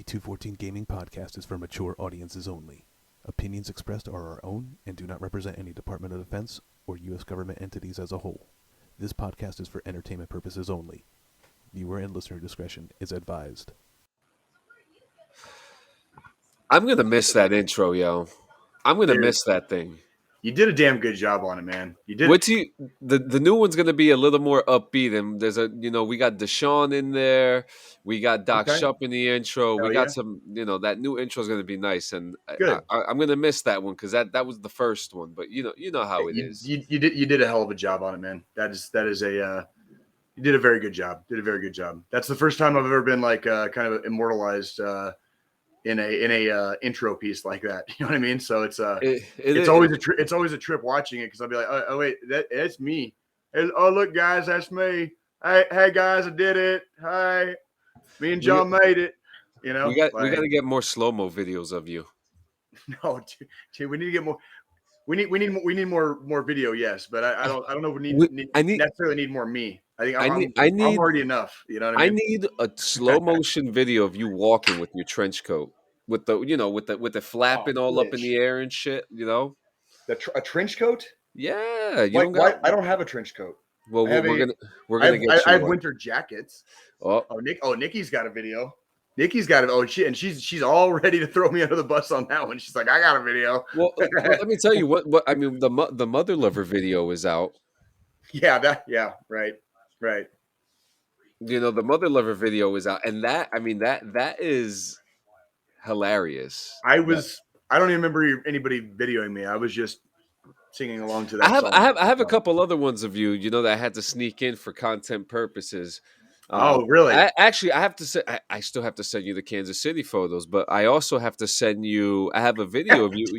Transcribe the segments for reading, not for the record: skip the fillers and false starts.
214 Gaming Podcast is for mature audiences only. Opinions expressed are our own and do not represent any Department of Defense or U.S. government entities as a whole. This podcast is for entertainment purposes only. Viewer and listener discretion is advised. I'm going to miss that intro, yo. I'm going to Dude, miss that thing. You did a damn good job on it, man. You did. The new one's going to be a little more upbeat, and there's we got Deshaun in there, we got Doc Okay. Shupp in the intro, Hell we got yeah. some, that new intro is going to be nice, and Good. I'm going to miss that one because that was the first one, but you know how it is. You did a hell of a job on it, man. That is a you did a very good job. Did a very good job. That's the first time I've ever been like kind of immortalized in a intro piece like that. You know what I mean? So it's always a trip watching it because I'll be like, oh wait, that's me. Oh look, guys, that's me. Hey guys, I did it. Hi, me and John made it. You know, we got to get more slow-mo videos of you. No, dude, we need to get more. We need more video, yes, but I don't know if we necessarily need more me. I think I'm already enough. You know what I mean? I need a slow motion video of you walking with your trench coat, with the with the flapping all up in the air and shit. You know, a trench coat. Yeah, I don't have a trench coat. Well, we're gonna get you. I have winter jackets. Oh, Nikki's got a video. Nikki's got it. Oh, she's all ready to throw me under the bus on that one. She's like, I got a video. Well, let me tell you what I mean. The Mother Lover video is out. Yeah, right. The Mother Lover video is out, and that is hilarious. I don't even remember anybody videoing me. I was just singing along to that song. I have a couple other ones of you, that I had to sneak in for content purposes. Oh, really? I have to say, I still have to send you the Kansas City photos, but I also have to send you. I have a video of you. Do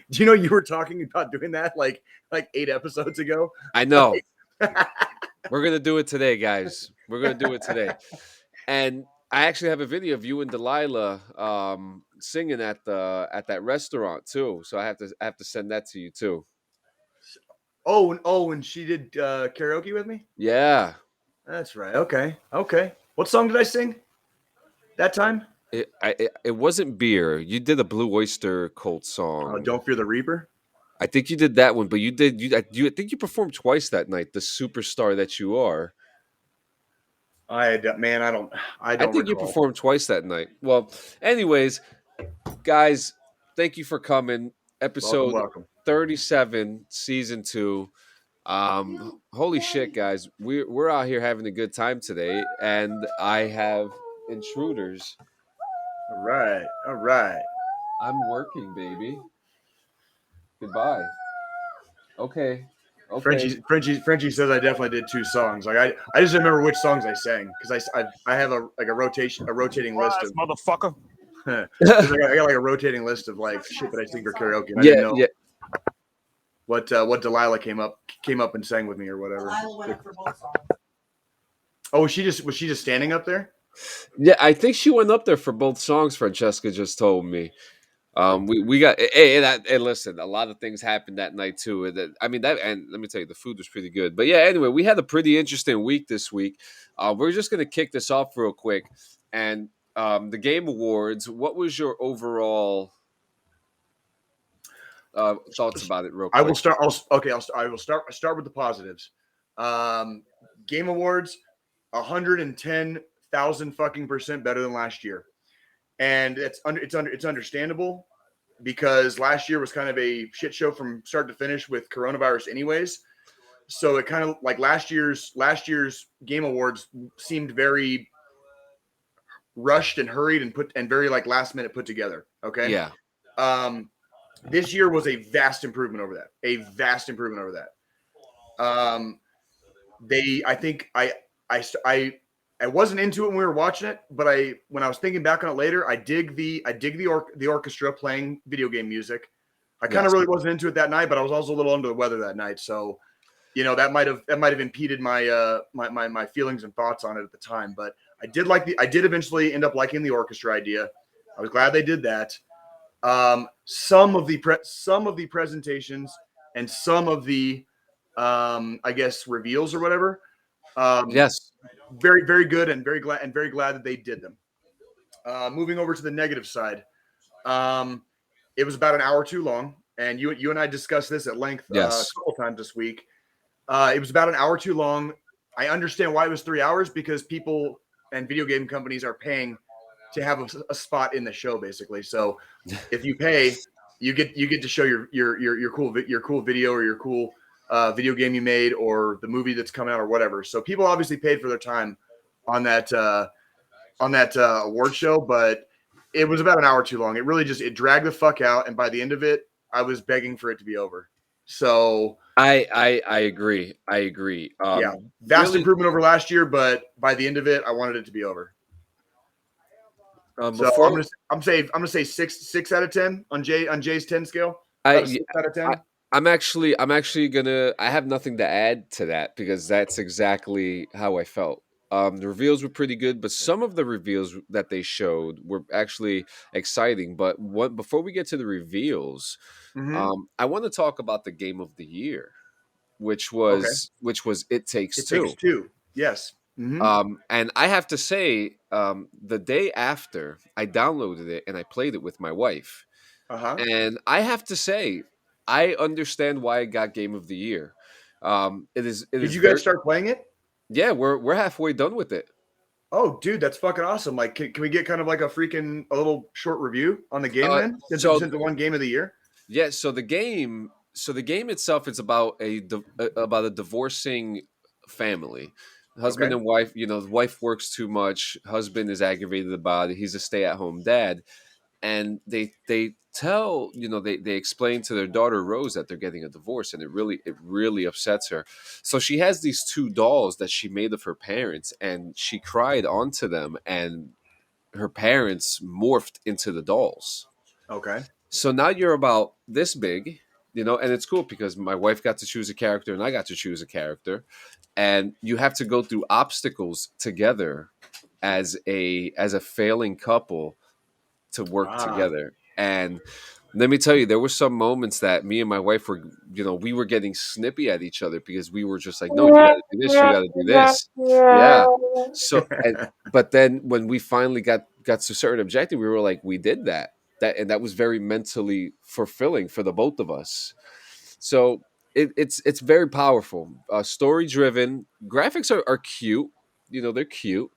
you know you were talking about doing that like 8 episodes ago? I know. We're gonna do it today, guys. We're gonna do it today, and I actually have a video of you and Delilah singing at that restaurant too. So I have to send that to you too. Oh, and she did karaoke with me? Yeah. That's right. Okay. What song did I sing that time? It wasn't Beer. You did a Blue Oyster Cult song. Oh, Don't Fear the Reaper? I think you did that one, but I think you performed twice that night, the superstar that you are. I don't think recall. You performed twice that night. Well, anyways, guys, thank you for coming. Episode welcome. 37, season 2. Holy shit, guys, we're out here having a good time today, and I have intruders. All right. I'm working, baby. Goodbye. Okay. Frenchie says I definitely did 2 songs. Like I just remember which songs I sang because I have a rotating list of motherfucker. I got like a rotating list of like shit that I sing for karaoke. And I didn't know what Delilah came up and sang with me or whatever. Delilah went up for both songs. Oh, was she just standing up there? Yeah, I think she went up there for both songs. Francesca just told me. We got listen, a lot of things happened that night too. And let me tell you, the food was pretty good. But yeah, anyway, we had a pretty interesting week this week. We're just gonna kick this off real quick, and the Game Awards. What was your overall thoughts about it? Real quick. I will start. I will start with the positives. Game Awards, 110,000% better than last year. And it's understandable because last year was kind of a shit show from start to finish with coronavirus anyways. So it kind of like last year's Game Awards seemed very rushed and hurried and very like last minute put together. Okay. Yeah. This year was a vast improvement over that. I wasn't into it when we were watching it, but when I was thinking back on it later, I dig the orchestra playing video game music. I kind of really wasn't into it that night, but I was also a little under the weather that night, so that might have impeded my my feelings and thoughts on it at the time. But I did eventually end up liking the orchestra idea. I was glad they did that. Some of the presentations and some of the I guess reveals or whatever. Yes. Very, very good and very glad that they did them. Moving over to the negative side, it was about an hour too long, and you and I discussed this at length a Yes. couple times this week. It was about an hour too long. I understand why it was 3 hours, because people and video game companies are paying to have a spot in the show, basically. So if you pay, you get to show your cool video, or your cool video game you made, or the movie that's coming out, or whatever. So people obviously paid for their time on that award show, but it was about an hour too long. It really just it dragged the fuck out, and by the end of it, I was begging for it to be over. So I agree. I agree. yeah, vast Really, improvement over last year, but by the end of it, I wanted it to be over. So before I'm gonna say six out of 10 on Jay's 10 scale. About a I 6 out of 10. I'm actually gonna. I have nothing to add to that because that's exactly how I felt. The reveals were pretty good, but some of the reveals that they showed were actually exciting. But what before we get to the reveals, Mm-hmm. I want to talk about the game of the year, Okay. which was It Takes It takes Two. two. Yes. Mm-hmm. And I have to say, the day after I downloaded it and I played it with my wife, Uh-huh. and I have to say, I understand why it got Game of the Year. It Did is you guys very start playing it? yeah. We're halfway done with it. Oh, dude, that's fucking awesome. Like, can we get kind of like a little short review on the game Uh, then? so Since the one game of the year? yeah, so the game itself is about about a divorcing family. Okay. Husband and wife, the wife works too much. Husband is aggravated about it. He's a stay-at-home dad, and they tell they explain to their daughter Rose that they're getting a divorce, and it really upsets her. So she has these two dolls that she made of her parents, and she cried onto them, and her parents morphed into the dolls. Okay. So now you're about this big, and it's cool because my wife got to choose a character and I got to choose a character, and you have to go through obstacles together as a failing couple to work Ah. together. And let me tell you, there were some moments that me and my wife were, we were getting snippy at each other because we were just like, no, you got to do this, you got to do this. Yeah. But then when we finally got to a certain objective, we were like, we did that. And that was very mentally fulfilling for the both of us. So it's very powerful, story driven. Graphics are cute. They're cute.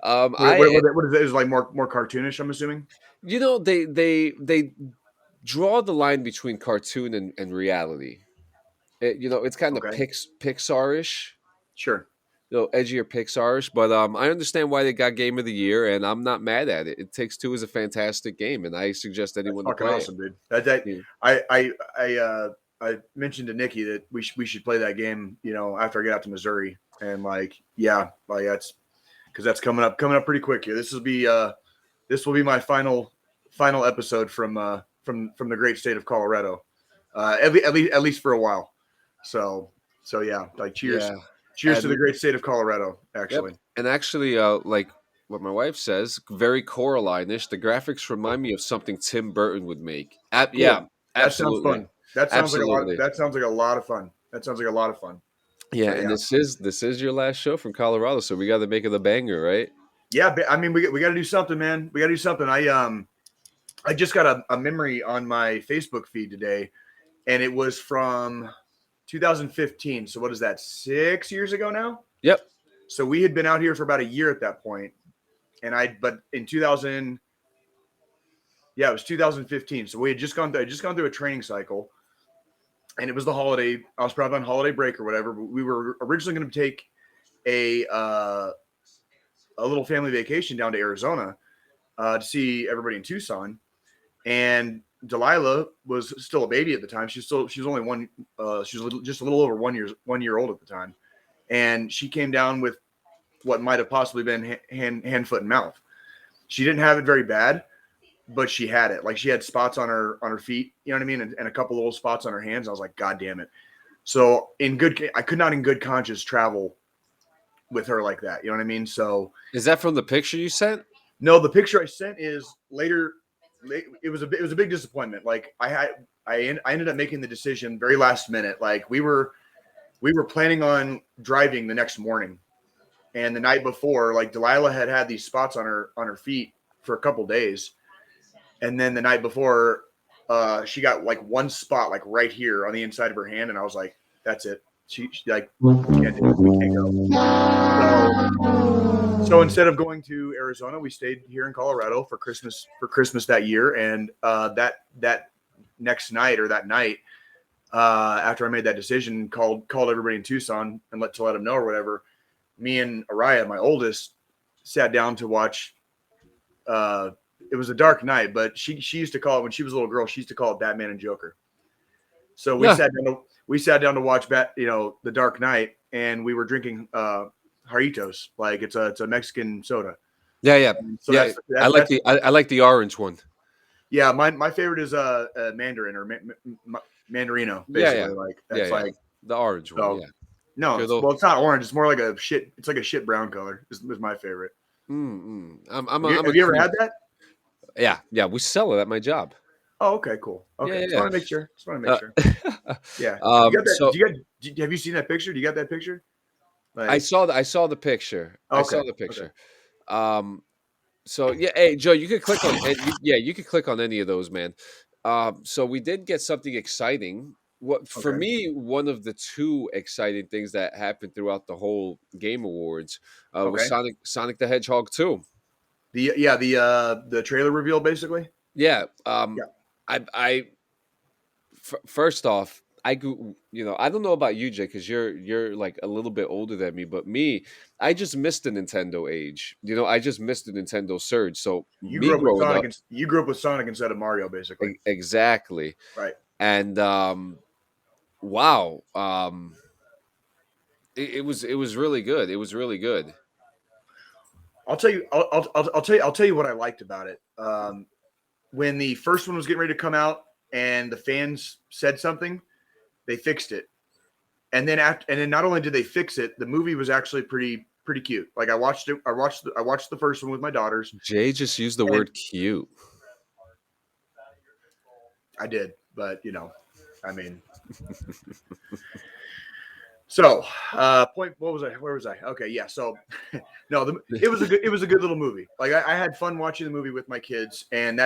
What is it? Is it like more cartoonish, I'm assuming? They draw the line between cartoon and reality. It's kind of Okay. Pixar-ish, Sure. edgier Pixar-ish. But I understand why they got Game of the Year, and I'm not mad at it. It Takes Two is a fantastic game, and I suggest That's anyone to fucking play it. awesome, dude. That Yeah. I mentioned to Nikki that we should play that game, after I get out to Missouri. And that's because that's coming up pretty quick here. This will be my final episode from the great state of Colorado. At least for a while. So yeah, like cheers. Yeah, Cheers to the and great state of Colorado, yep, actually. and actually, like what my wife says, very Coraline-ish. The graphics remind me of something Tim Burton would make. Yeah, Cool. That sounds absolutely, fun. That sounds like a lot. absolutely. That sounds like a lot of fun. That sounds like a lot of fun. Yeah, So and yeah. this is your last show from Colorado, so we got to make it a banger, right? Yeah, I mean, we got to do something, man. We got to do something. I just got a memory on my Facebook feed today, and it was from 2015. So what is that? 6 years ago now. Yep. So we had been out here for about a year at that point, but in 2000, yeah, it was 2015. So we had just gone through a training cycle, and it was the holiday. I was probably on holiday break or whatever. But we were originally going to take a little family vacation down to Arizona to see everybody in Tucson. And Delilah was still a baby at the time. She was only one. She was just a little over 1 year old at the time, and she came down with what might have possibly been hand, foot, and mouth. She didn't have it very bad, but she had it. Like she had spots on her feet. You know what I mean, and a couple little spots on her hands. I was like, God damn it. So I could not in good conscience travel with her like that. You know what I mean? So Is that from the picture you sent? no, the picture I sent is later. It was a big disappointment. Like I ended up making the decision very last minute. Like we were planning on driving the next morning, and the night before, like Delilah had these spots on her feet for a couple days, and then the night before, she got like one spot like right here on the inside of her hand, and I was like, "That's it." She like we can't do it. We can't go. So instead of going to Arizona, we stayed here in Colorado for Christmas that year, and that next night or that night after I made that decision, called everybody in Tucson and to let them know or whatever. Me and Araya, my oldest, sat down to watch. It was a dark night, but she used to call it when she was a little girl. She used to call it Batman and Joker. So we Yeah. sat down to watch The Dark Knight, and we were drinking Jarritos, like it's a Mexican soda. Yeah. So yeah. I like the orange one. Yeah, my favorite is Mandarin or Mandarino, basically. Yeah. Like that's Yeah. like The orange one. so. Yeah. No, Good old- well, it's not orange. It's more like a shit. It's like a shit brown color. Is my favorite. Have you ever had that? Yeah. We sell it at my job. Oh, okay, cool. Okay, Yeah. just want to make sure. Yeah. So Have you seen that picture? Do you got that picture? Like, I saw the picture. I okay, saw the picture. So yeah, hey Joe, you could click on you could click on any of those, man. So we did get something exciting. What for okay. me, one of the two exciting things that happened throughout the whole Game Awards was Okay. Sonic the Hedgehog 2. The trailer reveal basically. Yeah. Yeah. First off, I grew, I don't know about you, Jay, because you're like a little bit older than me, but me, I just missed the Nintendo age. I just missed the Nintendo surge. So You me grew up with growing Sonic. up, You grew up with Sonic instead of Mario, basically. exactly, Right. and wow, it was really good. It was really good. I'll tell you. I'll tell you what I liked about it. When the first one was getting ready to come out, and the fans said something, they fixed it. And then not only did they fix it, the movie was actually pretty cute. Like I watched it. I watched the first one with my daughters. Jay just used the word cute. I did, but I mean. So, point. What was I? Where was I? Okay, yeah. So, no, it was a good little movie. Like I had fun watching the movie with my kids, and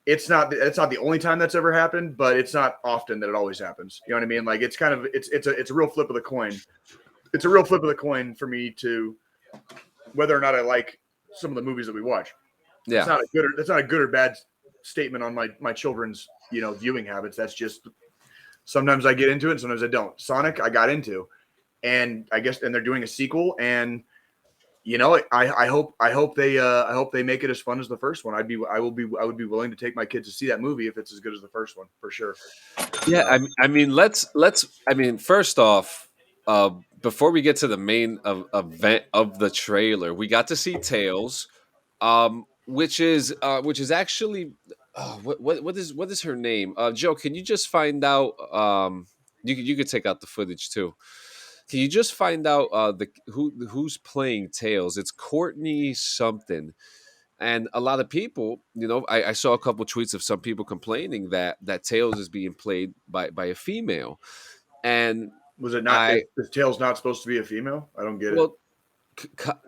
it's not the only time that's ever happened, but it's not often that it always happens. You know what I mean? Like it's kind of it's a real flip of the coin. It's a real flip of the coin for me to whether or not I like some of the movies that we watch. Yeah, that's not a good or bad statement on my children's viewing habits. That's just sometimes I get into it, sometimes I don't. Sonic I got into, and I guess they're doing a sequel, and I hope they make it as fun as the first one. I would be willing to take my kids to see that movie if it's as good as the first one for sure. yeah. I mean, let's. I mean, first off, before we get to the main event of the trailer, we got to see Tails, which is actually what is her name? Joe, can you just find out? You could take out the footage too. Can you just find out who's playing Tails? It's Courtney something, and a lot of people, I saw a couple tweets of some people complaining that Tails is being played by a female, and Was it not? Is Tails not supposed to be a female? I don't get it. well,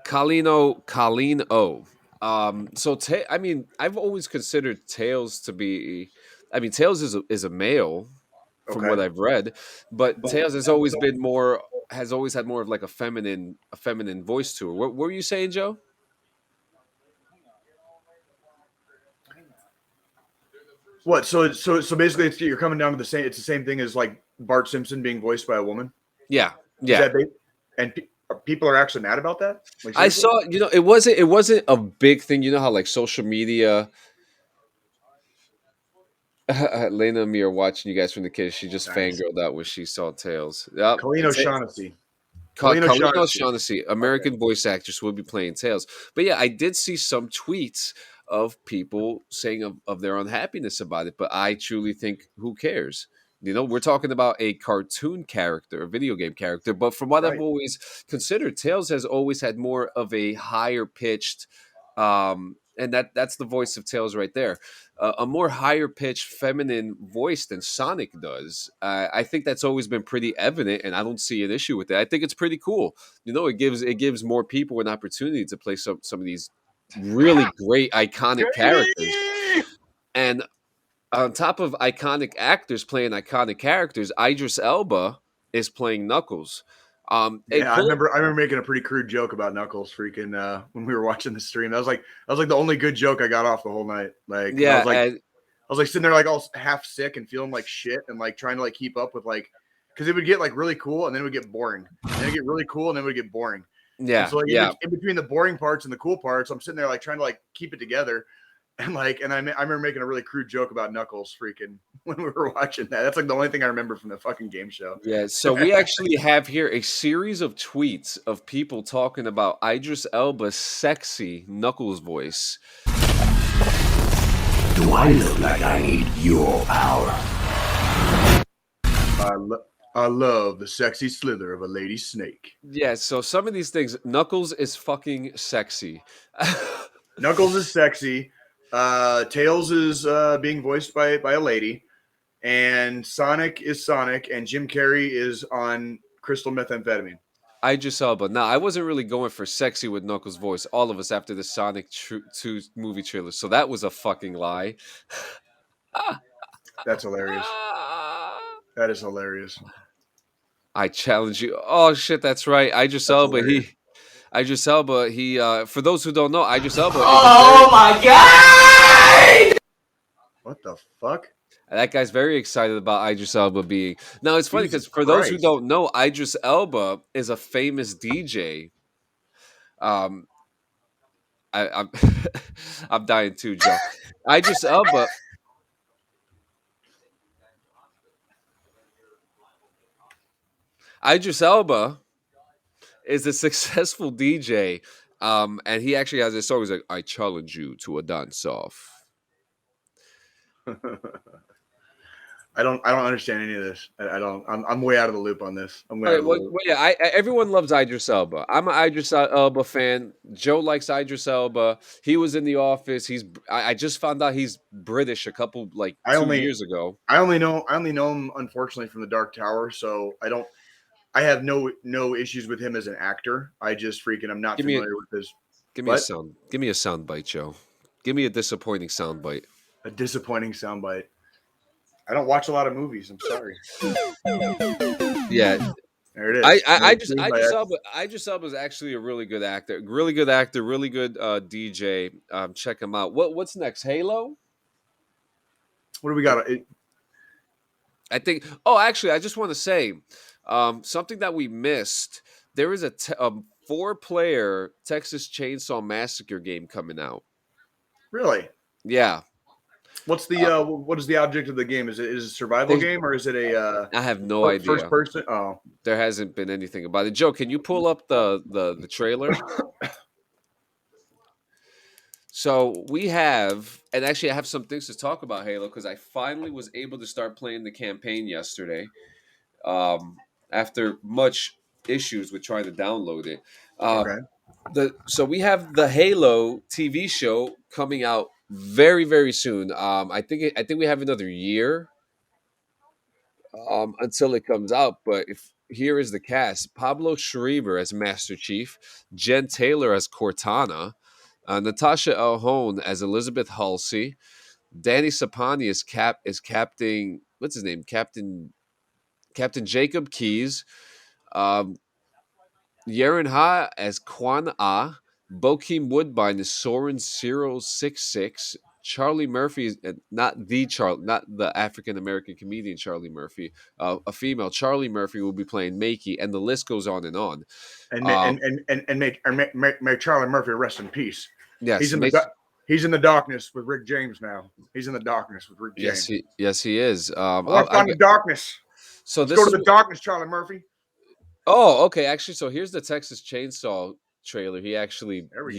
Colleen O. I mean, I've always considered Tails to be. I mean, Tails is a male, from Okay. what I've read, but Tails has always had more of like a feminine voice to her. What were you saying, Joe? What? So basically, you're coming down to the same. It's the same thing as like Bart Simpson being voiced by a woman. Yeah. And people are actually mad about that. Like, I saw. It wasn't a big thing. You know how like social media. Lena and me are watching you guys from the kids. She just Nice. fangirled out when she saw Tails. Yep. Colleen O'Shaughnessy. Colleen O'Shaughnessy, American voice actress, will be playing Tails. But yeah, I did see some tweets of people saying of their unhappiness about it. But I truly think, who cares? We're talking about a cartoon character, a video game character. But from what I've always considered, Tails has always had more of a higher pitched, and that's the voice of Tails right there. A more higher pitched feminine voice than Sonic does. I think that's always been pretty evident, and I don't see an issue with it. I think it's pretty cool. It gives more people an opportunity to play some of these really great iconic characters. Gravy! And on top of iconic actors playing iconic characters, Idris Elba is playing Knuckles. Hey, Yeah, I remember making a pretty crude joke about Knuckles freaking when we were watching the stream. That was like the only good joke I got off the whole night. Like, 'cause yeah, I and was like sitting there like all half sick and feeling like shit and like trying to like keep up with like because it would get like really cool and then it would get boring. And then it would get really cool and then it would get boring. And yeah, so like yeah. in between the boring parts and the cool parts, I'm sitting there like trying to like keep it together. And like, and I remember making a really crude joke about Knuckles freaking when we were watching that. That's like the only thing I remember from the fucking game show. Yeah, so we actually have here a series of tweets of people talking about Idris Elba's sexy Knuckles voice. Do I look like I need your power? I love the sexy slither of a lady snake. Yeah, so some of these things, Knuckles is fucking sexy. Knuckles is sexy. Tails is being voiced by a lady, and Sonic is Sonic, and Jim Carrey is on crystal methamphetamine. Idris Elba. Now, I wasn't really going for sexy with Knuckles' voice. All of us after the Sonic 2 movie trailer, so that was a fucking lie. That's hilarious. That is hilarious. I challenge you. Oh shit, that's right. Idris Elba. hilarious. Idris Elba. He. For those who don't know, Idris Elba. Oh my god! What the fuck? That guy's very excited about Idris Elba being. Now it's funny because Jesus for those who Christ. don't know, Idris Elba is a famous DJ. I'm I'm dying too, Joe. Idris Elba. Idris Elba is a successful DJ, and he actually has this song. He's like, "I challenge you to a dance off." I don't understand any of this. I don't. I'm way out of the loop on this. I'm way All out right, of the well, loop. yeah, everyone loves Idris Elba. I'm an Idris Elba fan. Joe likes Idris Elba. He was in The Office. I just found out he's British a couple like I 2 only years ago. I only know him unfortunately from the Dark Tower, so I have no issues with him as an actor. I just freaking I'm not Give me a familiar with his give me a what? sound. Give me a sound bite, Joe. Give me a disappointing sound bite. A disappointing soundbite. I don't watch a lot of movies. I'm sorry. Yeah, There it is. Idris Elba is actually a really good actor. Really good actor. Really good DJ. Check him out. What's next? Halo. What do we got? I think. Oh, actually, I just want to say something that we missed. There is a 4-player Texas Chainsaw Massacre game coming out. Really? Yeah. What's the what is the object of the game? Is it a survival game or is it a I have no idea. first person? Oh, There hasn't been anything about it. Joe, can you pull up the trailer? So we have, and actually I have some things to talk about Halo because I finally was able to start playing the campaign yesterday. After much issues with trying to download it. okay. So we have the Halo TV show coming out very very soon. I think we have another year until it comes out. But if here is the cast: Pablo Schreiber as Master Chief, Jen Taylor as Cortana, Natasha Elhone as Elizabeth Halsey, Danny Sapani is Captain. What's his name? Captain Jacob Keys. Yeren Ha as Quan Ah, Bokeem Woodbine is Soren 066, Charlie Murphy is not the African American comedian Charlie Murphy, a female Charlie Murphy will be playing Makey, and the list goes on and on. And make Charlie Murphy rest in peace. Yes, He's in the darkness with Rick James now. He's in the darkness with Rick James. Yes, he is. I want to find the darkness. So Let's go to the darkness, Charlie Murphy. Oh, okay. Actually, so here's the Texas Chainsaw trailer. He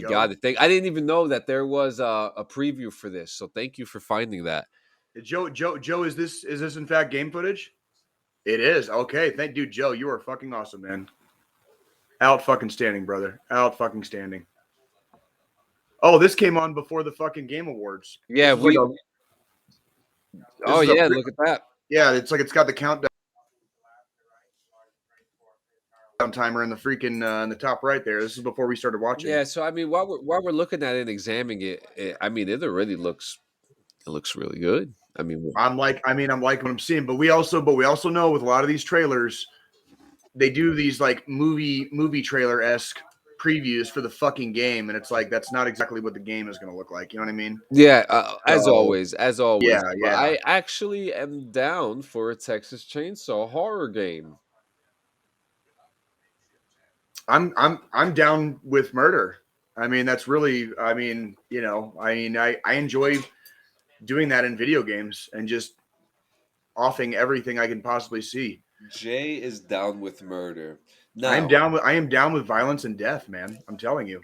got it. I didn't even know that there was a preview for this. So thank you for finding that. Joe, is this in fact game footage? It is. Okay. Thank you, Joe. You are fucking awesome, man. Out fucking standing, brother. Out fucking standing. Oh, this came on before the fucking Game Awards. Yeah, look at that. Yeah, it's like it's got the countdown. timer in the freaking in the top right there. This is before we started watching. Yeah, so I mean, while we're looking at it and examining it, I mean, it already looks really good. I mean, I'm liking what I'm seeing, but we also know with a lot of these trailers, they do these like movie trailer esque previews for the fucking game, and it's like that's not exactly what the game is going to look like. You know what I mean? yeah, as So always, as always. yeah, But yeah. I actually am down for a Texas Chainsaw horror game. I'm down with murder. I mean, that's really. I mean, I enjoy doing that in video games and just offing everything I can possibly see. Jay is down with murder. I am Now, down with violence and death, man. I'm telling you.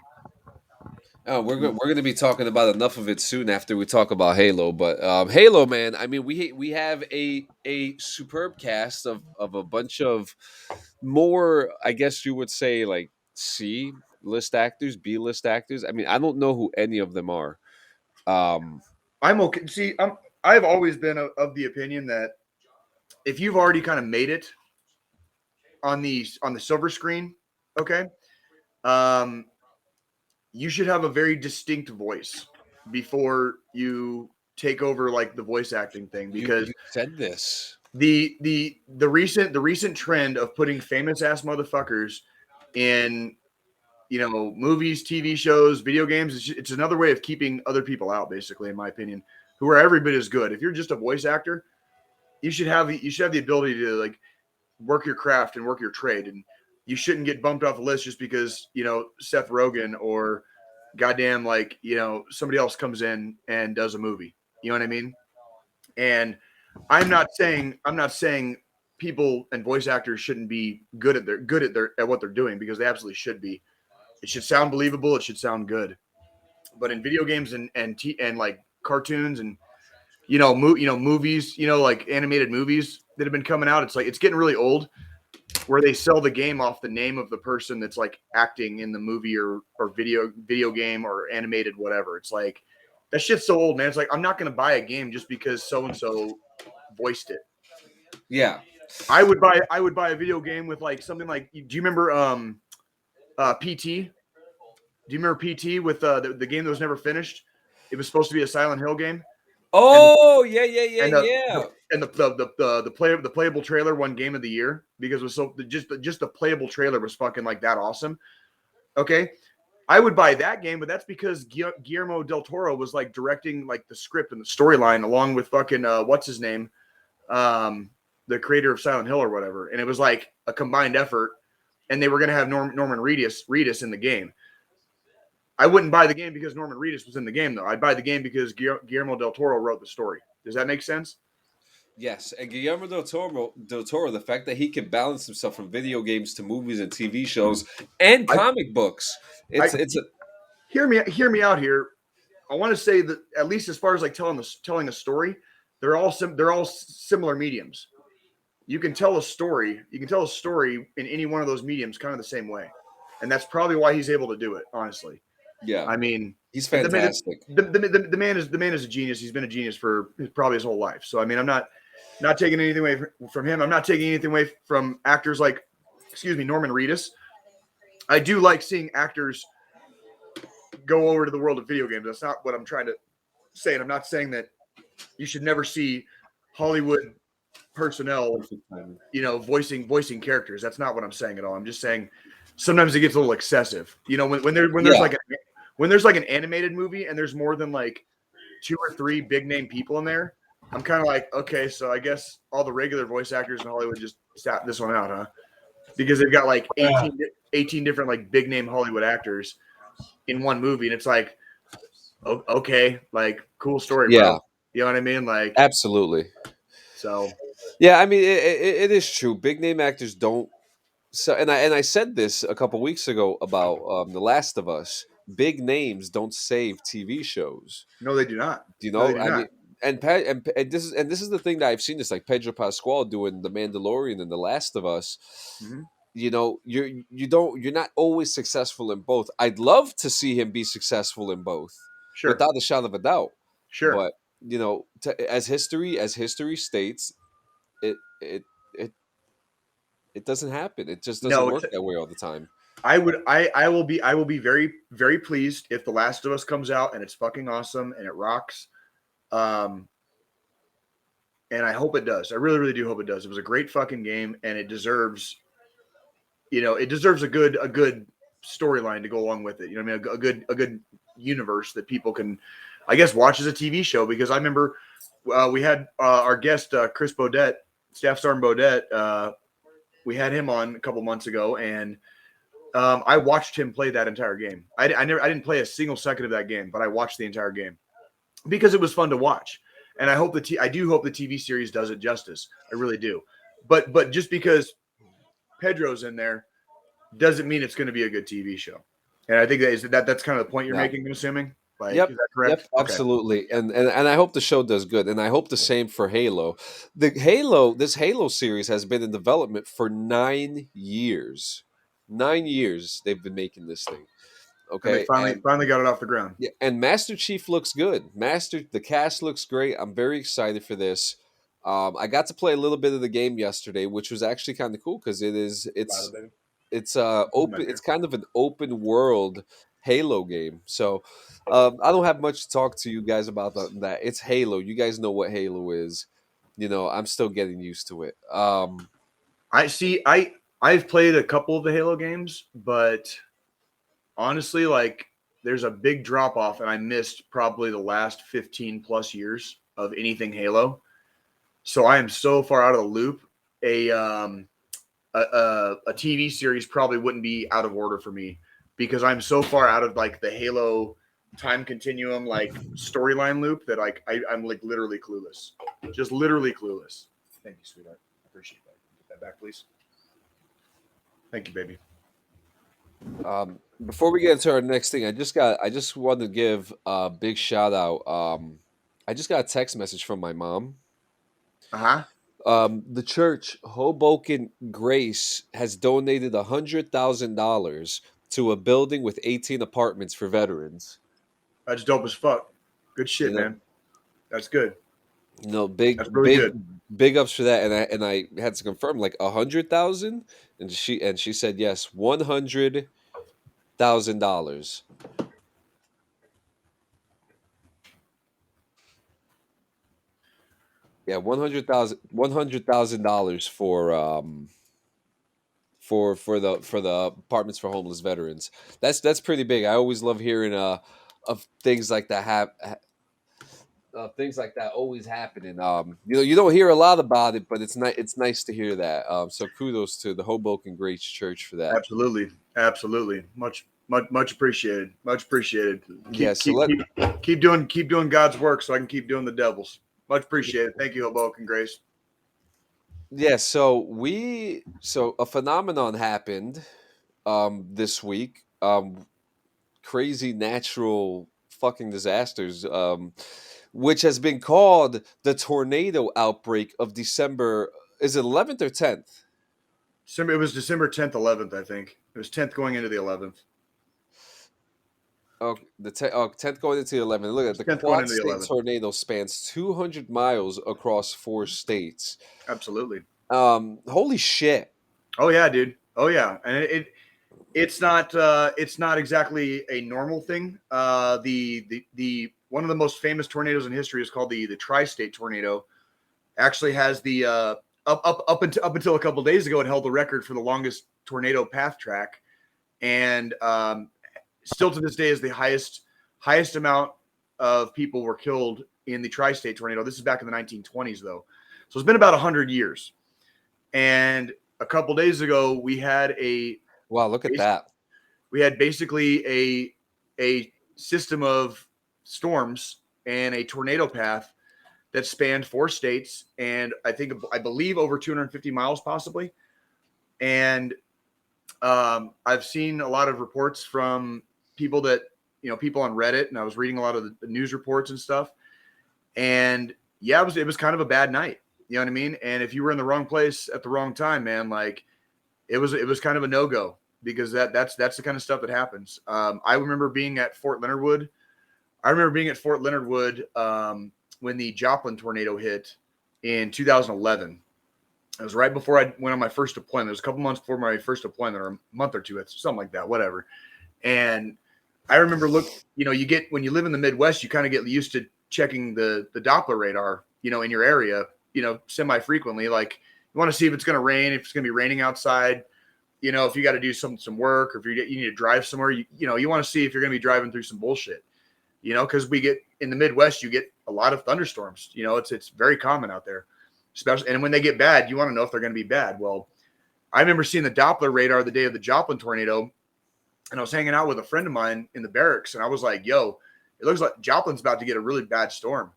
oh, we're going to be talking about enough of it soon after we talk about Halo. But Halo, man, I mean, we have a superb cast of a bunch of more, I guess you would say, like C list actors, B list actors. I mean, I don't know who any of them are. Um, I'm okay. See, I've always been of the opinion that if you've already kind of made it on the silver screen, okay, um, you should have a very distinct voice before you take over like the voice acting thing because you said this. the recent trend of putting famous ass motherfuckers in movies, TV shows, video games, it's another way of keeping other people out, basically, in my opinion, who are every bit as good. If you're just a voice actor, you should have the ability to like work your craft and work your trade, and you shouldn't get bumped off the list just because Seth Rogen or goddamn somebody else comes in and does a movie. You know what I mean? And I'm not saying people and voice actors shouldn't be good at what they're doing, because they absolutely should be. It should sound believable. It should sound good. But in video games and like cartoons and movies, like animated movies that have been coming out, it's like it's getting really old, where they sell the game off the name of the person that's like acting in the movie or video game or animated whatever. It's like that shit's so old, man. It's like I'm not going to buy a game just because so and so voiced it. Yeah. I would buy a video game with like something like, do you remember PT? Do you remember PT with the game that was never finished? It was supposed to be a Silent Hill game, and Oh, yeah, yeah, yeah, and yeah. the playable trailer won Game of the Year because it was so just the playable trailer was fucking like that awesome. Okay, I would buy that game, but that's because Guillermo del Toro was like directing like the script and the storyline along with fucking what's his name, the creator of Silent Hill or whatever, and it was like a combined effort, and they were gonna have Norman Reedus in the game. I wouldn't buy the game because Norman Reedus was in the game, though. I'd buy the game because Guillermo del Toro wrote the story. Does that make sense? Yes, and Guillermo del Toro, the fact that he can balance himself from video games to movies and TV shows and I, comic books, I it's a hear me out here. I want to say that at least as far as like telling a story, they're all similar mediums. You can tell a story. You can tell a story in any one of those mediums, kind of the same way, and that's probably why he's able to do it. Honestly, yeah. I mean, He's the man, fantastic. the man is a genius. He's been a genius for probably his whole life. So I mean, I'm not taking anything away from him. I'm not taking anything away from actors like, Norman Reedus. I do like seeing actors go over to the world of video games. That's not what I'm trying to say. And I'm not saying that you should never see Hollywood personnel, voicing characters. That's not what I'm saying at all. I'm just saying sometimes it gets a little excessive. When there's like an animated movie and there's more than like 2 or 3 big name people in there, I'm kind of like, okay, so I guess all the regular voice actors in Hollywood just sat this one out, huh? Because they've got like 18 different like big name Hollywood actors in one movie, and it's like, okay, like cool story, Yeah, bro. You know what I mean? Like, absolutely. so Yeah, I mean, it is true. Big name actors don't. So, and I said this a couple weeks ago about The Last of Us. Big names don't save TV shows. no, they do not. You No, they know, do I not. mean, and this is the thing that I've seen. This like Pedro Pascal doing The Mandalorian and The Last of Us. Mhm. You're not always successful in both. I'd love to see him be successful in both, Sure, without a shadow of a doubt. sure. But as history states, it it It doesn't happen. It just doesn't No, work that way all the time. I will be very, very pleased if The Last of Us comes out and it's fucking awesome and it rocks. And I hope it does. I really, really do hope it does. It was a great fucking game, and it deserves, it deserves a good storyline to go along with it. You know what I mean? A good universe that people can, I guess, watch as a TV show. Because I remember we had our guest Chris Bodette, Staff Sergeant Bodette. We had him on a couple months ago, and I watched him play that entire game. I didn't play a single second of that game, but I watched the entire game because it was fun to watch. And I hope I do hope the TV series does it justice. I really do. But just because Pedro's in there doesn't mean it's going to be a good TV show. And I think that's kind of the point you're making. I'm assuming. Like, Yep. is that correct? Yep, absolutely. Okay. And I hope the show does good. And I hope the same for Halo. This Halo series has been in development for 9 years. 9 years they've been making this thing. Okay. And they finally got it off the ground. Yeah, and Master Chief looks good. The cast looks great. I'm very excited for this. I got to play a little bit of the game yesterday, which was actually kind of cool because it's open. It's kind of an open world Halo game. So I don't have much to talk to you guys about that. It's Halo. You guys know what Halo is. I'm still getting used to it. I see. I've played a couple of the Halo games, but honestly, like, there's a big drop off, and I missed probably the last 15 plus years of anything Halo. So I am so far out of the loop. A TV series probably wouldn't be out of order for me because I'm so far out of like the Halo time continuum, like storyline loop that like I'm like literally clueless, just literally clueless. Thank you, sweetheart. I appreciate that. Get that back, please. Thank you, baby. Before we get into our next thing, I just wanted to give a big shout out. I just got a text message from my mom. The church Hoboken Grace has donated $100,000 to a building with 18 apartments for veterans. That's dope as fuck. Good shit, man. That's good. That's really good. Big ups for that. And I had to confirm, like 100,000, and she said yes, $100,000. Yeah, $100,000 for the apartments for homeless veterans. That's pretty big. I always love hearing of things like that things like that always happening. You don't hear a lot about it, but it's nice to hear that. So kudos to the Hoboken Grace Church for that. Absolutely. Much appreciated. Much appreciated. Keep doing God's work so I can keep doing the devil's. Much appreciated. Thank you, Hoboken Grace. Yeah, so a phenomenon happened this week. Crazy natural fucking disasters, which has been called the tornado outbreak of December. Is it 11th or 10th? It was December 10th, 11th, I think. It was 10th going into the 11th. Oh, the 10th going into the 11th. Look at the Quad State tornado spans 200 miles across 4 states. Absolutely. Holy shit. Oh yeah, dude. Oh yeah, and it's not exactly a normal thing. The one of the most famous tornadoes in history is called the Tri-State tornado. Actually has the up until a couple days ago, it held the record for the longest tornado path track, and still to this day is the highest amount of people were killed in the Tri-State tornado. This is back in the 1920s, though, so it's been about 100 years. And a couple days ago, we had wow, look at that. We had basically a system of storms and a tornado path that spanned 4 states, and I believe over 250 miles, possibly. And I've seen a lot of reports from people people on Reddit, and I was reading a lot of the news reports and stuff. And yeah, it was kind of a bad night. You know what I mean? And if you were in the wrong place at the wrong time, man, like it was kind of a no-go, because that's the kind of stuff that happens. I remember being at Fort Leonard Wood. When the Joplin tornado hit in 2011. It was right before I went on my first deployment. It was a couple months before my first deployment, or a month or two, something like that, whatever. And I remember, you get, when you live in the Midwest, you kind of get used to checking the Doppler radar, in your area, semi frequently. Like, you want to see if it's going to rain, if it's going to be raining outside, if you got to do some work, or if you need to drive somewhere, you want to see if you're going to be driving through some bullshit, because we get in the Midwest, you get a lot of thunderstorms. It's very common out there, especially, and when they get bad, you want to know if they're going to be bad. Well, I remember seeing the Doppler radar the day of the Joplin tornado, and I was hanging out with a friend of mine in the barracks, and I was like, yo, it looks like Joplin's about to get a really bad storm.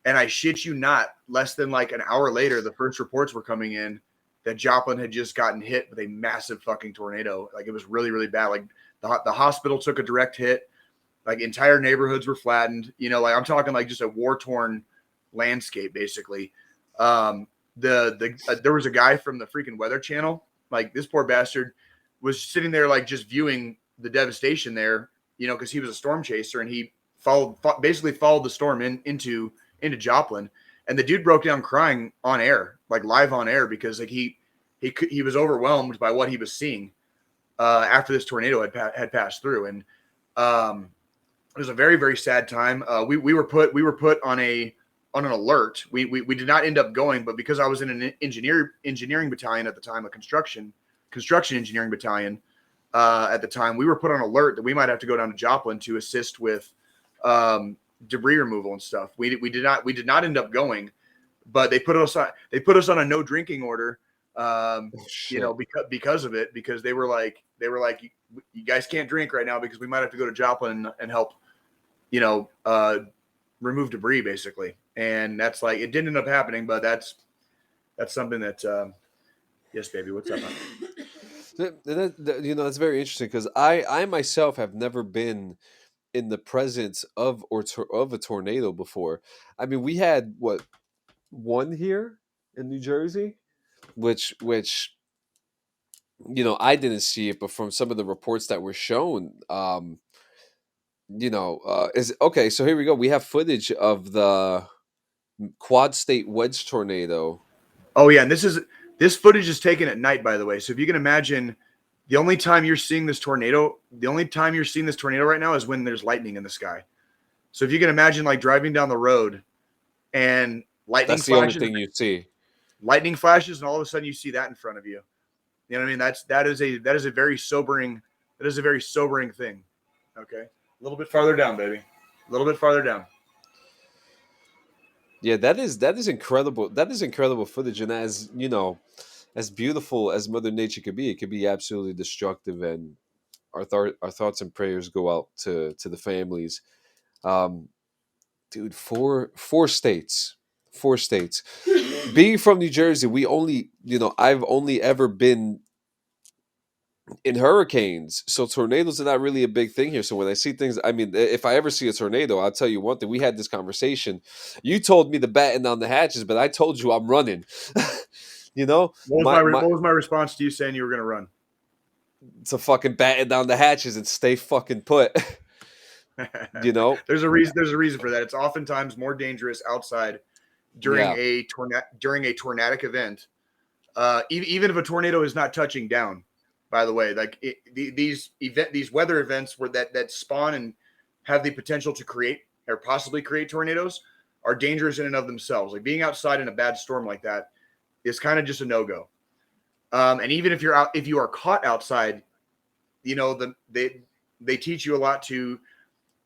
And I shit you not, less than like an hour later, the first reports were coming in that Joplin had just gotten hit with a massive fucking tornado. Like, it was really, really bad. Like, the hospital took a direct hit. Like, entire neighborhoods were flattened. Like, I'm talking like just a war-torn landscape, basically. There was a guy from the freaking Weather Channel. Like, this poor bastard was sitting there, like, just viewing the devastation there, because he was a storm chaser, and he basically followed the storm into Joplin, and the dude broke down crying on air, like live on air, because like he was overwhelmed by what he was seeing after this tornado had passed through, and it was a very, very sad time. We were put on an alert. We did not end up going, but because I was in an engineering battalion at the time, a construction engineering battalion at the time, we were put on alert that we might have to go down to Joplin to assist with debris removal and stuff. We did not end up going, but they put us on a no drinking order, because of it, because they were like, you guys can't drink right now because we might have to go to Joplin and help, remove debris, basically. And that's like, it didn't end up happening, but that's something that, yes, baby, what's up? That's very interesting, because I myself have never been in the presence of of a tornado before. I mean, we had one here in New Jersey, which I didn't see it, but from some of the reports that were shown, is okay. So here we go. We have footage of the Quad State Wedge tornado. Oh yeah, and this footage is taken at night, by the way. So if you can imagine, the only time you're seeing this tornado right now is when there's lightning in the sky. So if you can imagine, like, driving down the road and That's the only thing you see. Lightning flashes, and all of a sudden you see that in front of you. You know what I mean? That is a very sobering thing. Okay, a little bit farther down, baby. A little bit farther down. Yeah, that is incredible. That is incredible footage, and as as beautiful as Mother Nature could be, it could be absolutely destructive. And our thoughts and prayers go out to the families. Dude, four states. Being from New Jersey, we only, I've only ever been in hurricanes, so tornadoes are not really a big thing here. So when I see things, I mean, if I ever see a tornado, I'll tell you one thing. We had this conversation. You told me to batten down the hatches, but I told you I'm running. What was my response to you saying you were going to run? To fucking batten down the hatches and stay fucking put. There's a reason for that. It's oftentimes more dangerous outside during a tornadic event. Even if a tornado is not touching down, by the way, like these weather events that spawn and have the potential to create or possibly create tornadoes are dangerous in and of themselves. Like, being outside in a bad storm like that is kind of just a no-go. And even if you are caught outside, they teach you a lot to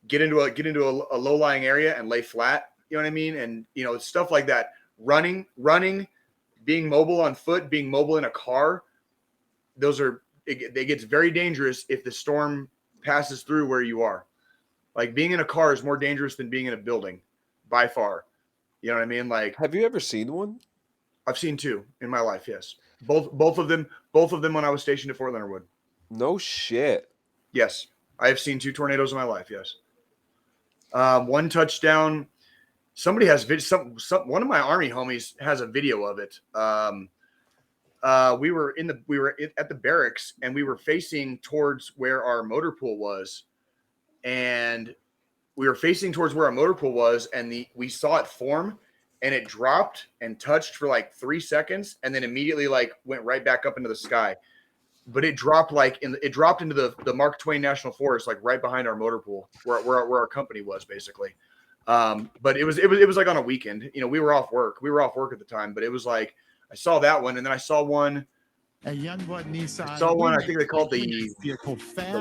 get into a low-lying area and lay flat. You know what I mean? And stuff like that. Running, being mobile on foot, being mobile in a car. It gets very dangerous if the storm passes through where you are. Like, being in a car is more dangerous than being in a building, by far. You know what I mean? Like, have you ever seen one? I've seen two in my life. Yes, both of them when I was stationed at Fort Leonard Wood. No shit. Yes, I have seen two tornadoes in my life. Yes, one touchdown. Somebody has one of my Army homies has a video of it. We were at the barracks, and we were facing towards where our motor pool was, and we saw it form, and it dropped and touched for like 3 seconds, and then immediately like went right back up into the sky. But it dropped into the Mark Twain National Forest, like right behind our motor pool, where our company was basically. But it was like on a weekend. You know, we were off work. We were off work at the time, but it was like I saw that one, and then I saw one. At Youngblood Nissan, I saw one. I think they called the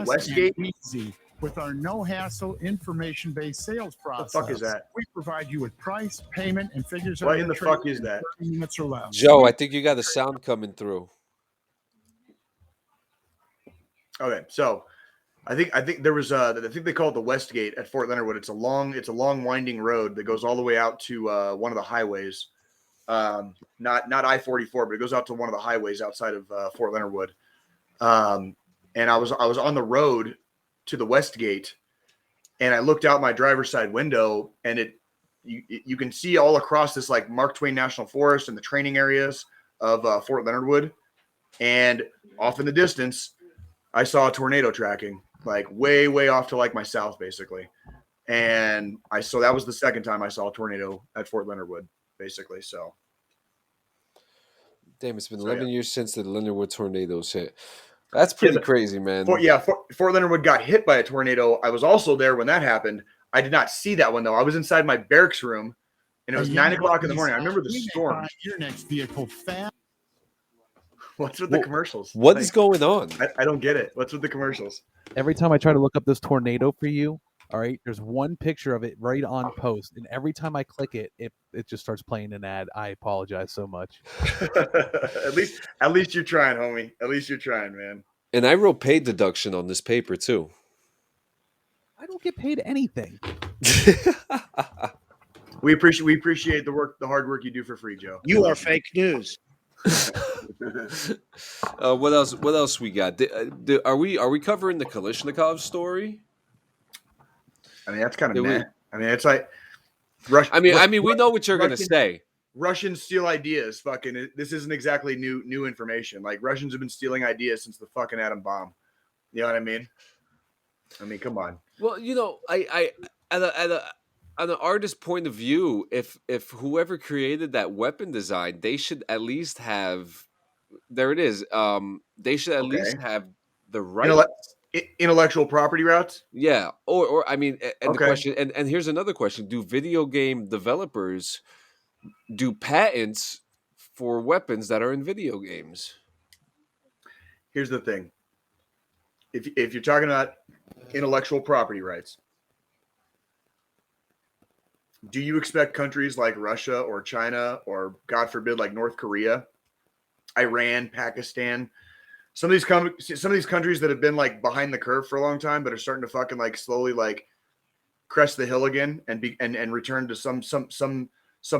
Westgate. and easy with our no hassle information-based sales process. The fuck is that? We provide you with price, payment, and figures. What in the fuck is that? 30 minutes or less. Joe, I think you got a sound coming through. Okay, so I think there was I think they call it the Westgate at Fort Leonard Wood. It's a long winding road that goes all the way out to one of the highways. Not I-44, but it goes out to one of the highways outside of Fort Leonard Wood. And I was on the road to the Westgate, and I looked out my driver's side window, and you can see all across this like Mark Twain National Forest and the training areas of Fort Leonard Wood, and off in the distance, I saw a tornado tracking like way off to like my south, basically. And that was the second time I saw a tornado at Fort Leonard Wood, basically. So, damn, it's been 11 years since the Leonard Wood tornadoes hit. That's pretty crazy, man. Fort Leonard Wood got hit by a tornado. I was also there when that happened. I did not see that one though. I was inside my barracks room, and it was 9 o'clock in the morning. I remember the storm. Your next vehicle fast. What's with the commercials? What is going on? I don't get it. What's with the commercials? Every time I try to look up this tornado for you, all right, there's one picture of it right on post, and every time I click it, it just starts playing an ad. I apologize so much. At least you're trying, homie. At least you're trying, man. And I wrote pay deduction on this paper too. I don't get paid anything. We appreciate the hard work you do for free, Joe. You are fake news. What else we got? Are we covering the Kalishnikov story? I mean, that's kind of meh. I mean, it's like Russia. I mean, we know what you're going to say. Russians steal ideas. Fucking, this isn't exactly new information. Like Russians have been stealing ideas since the fucking atom bomb. You know what I mean? I mean, come on. Well, you know, I at an artist's point of view, if whoever created that weapon design, they should at least have. There it is. They should at least have the right intellectual property rights. Yeah, or I mean, and the question, and here's another question: do video game developers do patents for weapons that are in video games? Here's the thing: if you're talking about intellectual property rights, do you expect countries like Russia or China or, God forbid, like North Korea, Iran, Pakistan, some of these countries that have been like behind the curve for a long time, but are starting to fucking like slowly like crest the hill again and return to some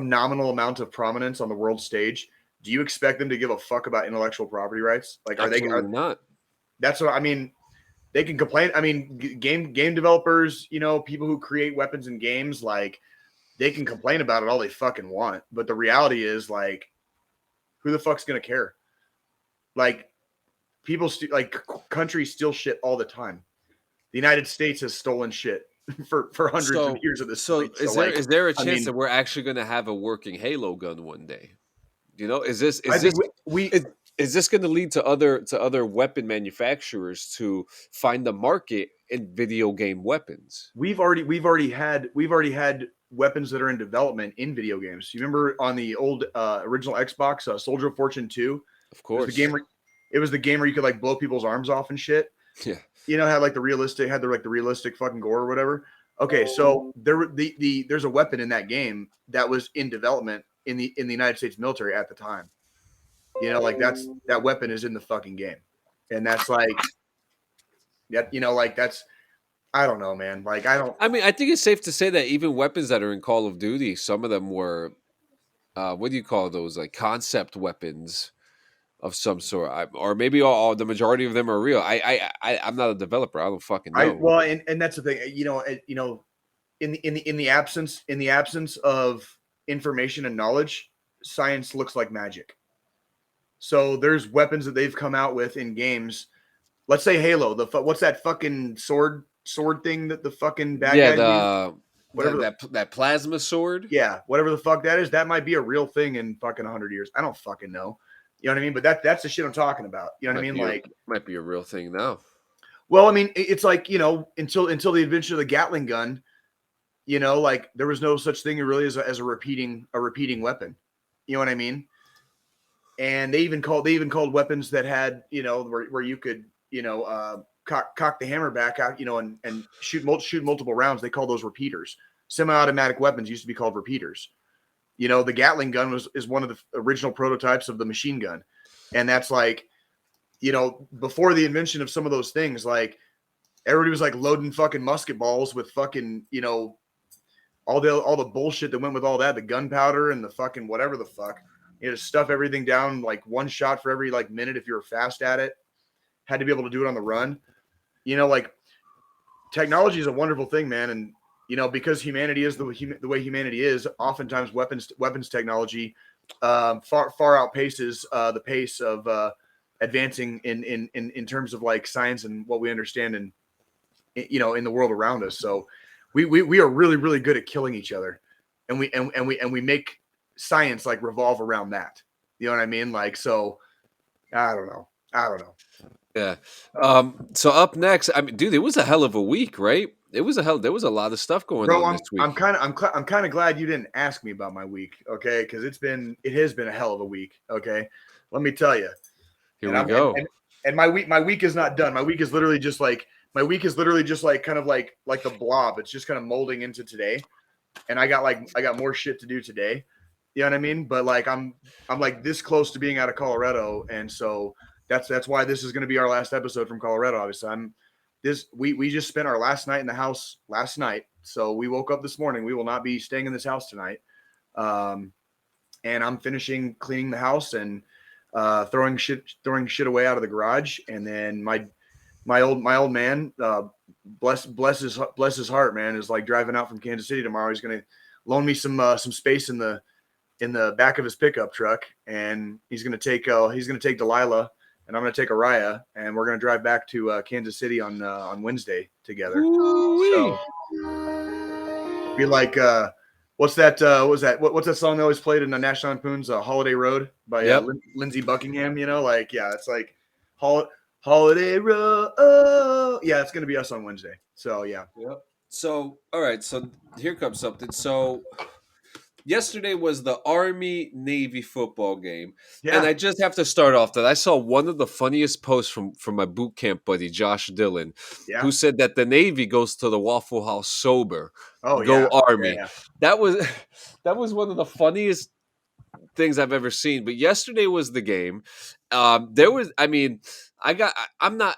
nominal amount of prominence on the world stage? Do you expect them to give a fuck about intellectual property rights? Like, are Absolutely they not? That's what I mean. They can complain. I mean, game developers, you know, people who create weapons in games, like, they can complain about it all they fucking want. But the reality is, like, who the fuck's gonna care? Like, countries steal shit all the time. The United States has stolen shit for hundreds of years of this. So is there a chance that we're actually going to have a working Halo gun one day? You know, is this going to lead to other weapon manufacturers to find the market in video game weapons? We've already had weapons that are in development in video games. You remember on the old original Xbox, Soldier of Fortune 2? Of course. It was the game where you could like blow people's arms off and shit. Yeah. You know, had the realistic fucking gore or whatever. Okay, so there's a weapon in that game that was in development in the United States military at the time. You know, like that weapon is in the fucking game. And that's like that, you know, like that's, I don't know, man. Like, I mean, I think it's safe to say that even weapons that are in Call of Duty, some of them were, what do you call those? Like concept weapons of some sort, or maybe the majority of them are real. I'm not a developer. I don't fucking know. And that's the thing. You know, in the absence of information and knowledge, science looks like magic. So there's weapons that they've come out with in games. Let's say Halo. What's that fucking sword thing that the fucking bad guy that plasma sword. Yeah, whatever the fuck that is, that might be a real thing in fucking 100 years. I don't fucking know. You know what I mean? But that's the shit I'm talking about. You know what I mean? Like, might be a real thing now. well, I mean, it's like, until the invention of the Gatling gun, like there was no such thing really as a repeating weapon. You know what I mean? And they even called weapons that had, where you could, cock the hammer back out, and shoot multiple rounds. They call those repeaters. Semi-automatic weapons used to be called repeaters. The Gatling gun is one of the original prototypes of the machine gun. And that's like, before the invention of some of those things, like everybody was like loading fucking musket balls with fucking, all the bullshit that went with all that, the gunpowder and the fucking whatever the fuck. You had to stuff everything down like one shot for every like minute if you were fast at it. Had to be able to do it on the run. Like technology is a wonderful thing, man. And because humanity is the way humanity is, oftentimes weapons technology far outpaces the pace of advancing in terms of like science and what we understand in the world around us. So we are really, really good at killing each other, and we make science like revolve around that. You know what I mean? Like, so I don't know. Yeah. So up next, I mean, dude, it was a hell of a week, right? There was a lot of stuff going on this week. I'm kind of glad you didn't ask me about my week, okay? Because it has been a hell of a week, okay? Let me tell you. Here we go. And my week is not done. My week is literally just like kind of like the blob. It's just kind of molding into today, and I got more shit to do today. You know what I mean? But like I'm like this close to being out of Colorado, and so that's why this is going to be our last episode from Colorado. Obviously, we just spent our last night in the house last night, so we woke up this morning. We will not be staying in this house tonight, and I'm finishing cleaning the house and throwing shit away out of the garage, and then my old man, bless his heart, man, is like driving out from Kansas City tomorrow. He's going to loan me some space in the back of his pickup truck, and he's going to take Delilah, and I'm going to take Araya, and we're going to drive back to Kansas City on Wednesday together. Ooh-wee. So be like, what's that? What's that song they always played in the National Lampoon's Holiday Road by Lindsey Buckingham? It's like Holiday Road. Yeah, it's going to be us on Wednesday. So yeah. Yep. So all right. So here comes something. So yesterday was the Army-Navy football game. Yeah. And I just have to start off that I saw one of the funniest posts from my boot camp buddy, Josh Dillon, who said that the Navy goes to the Waffle House sober. Oh, Go yeah. Army. Yeah. That was one of the funniest things I've ever seen. But yesterday was the game. I'm not.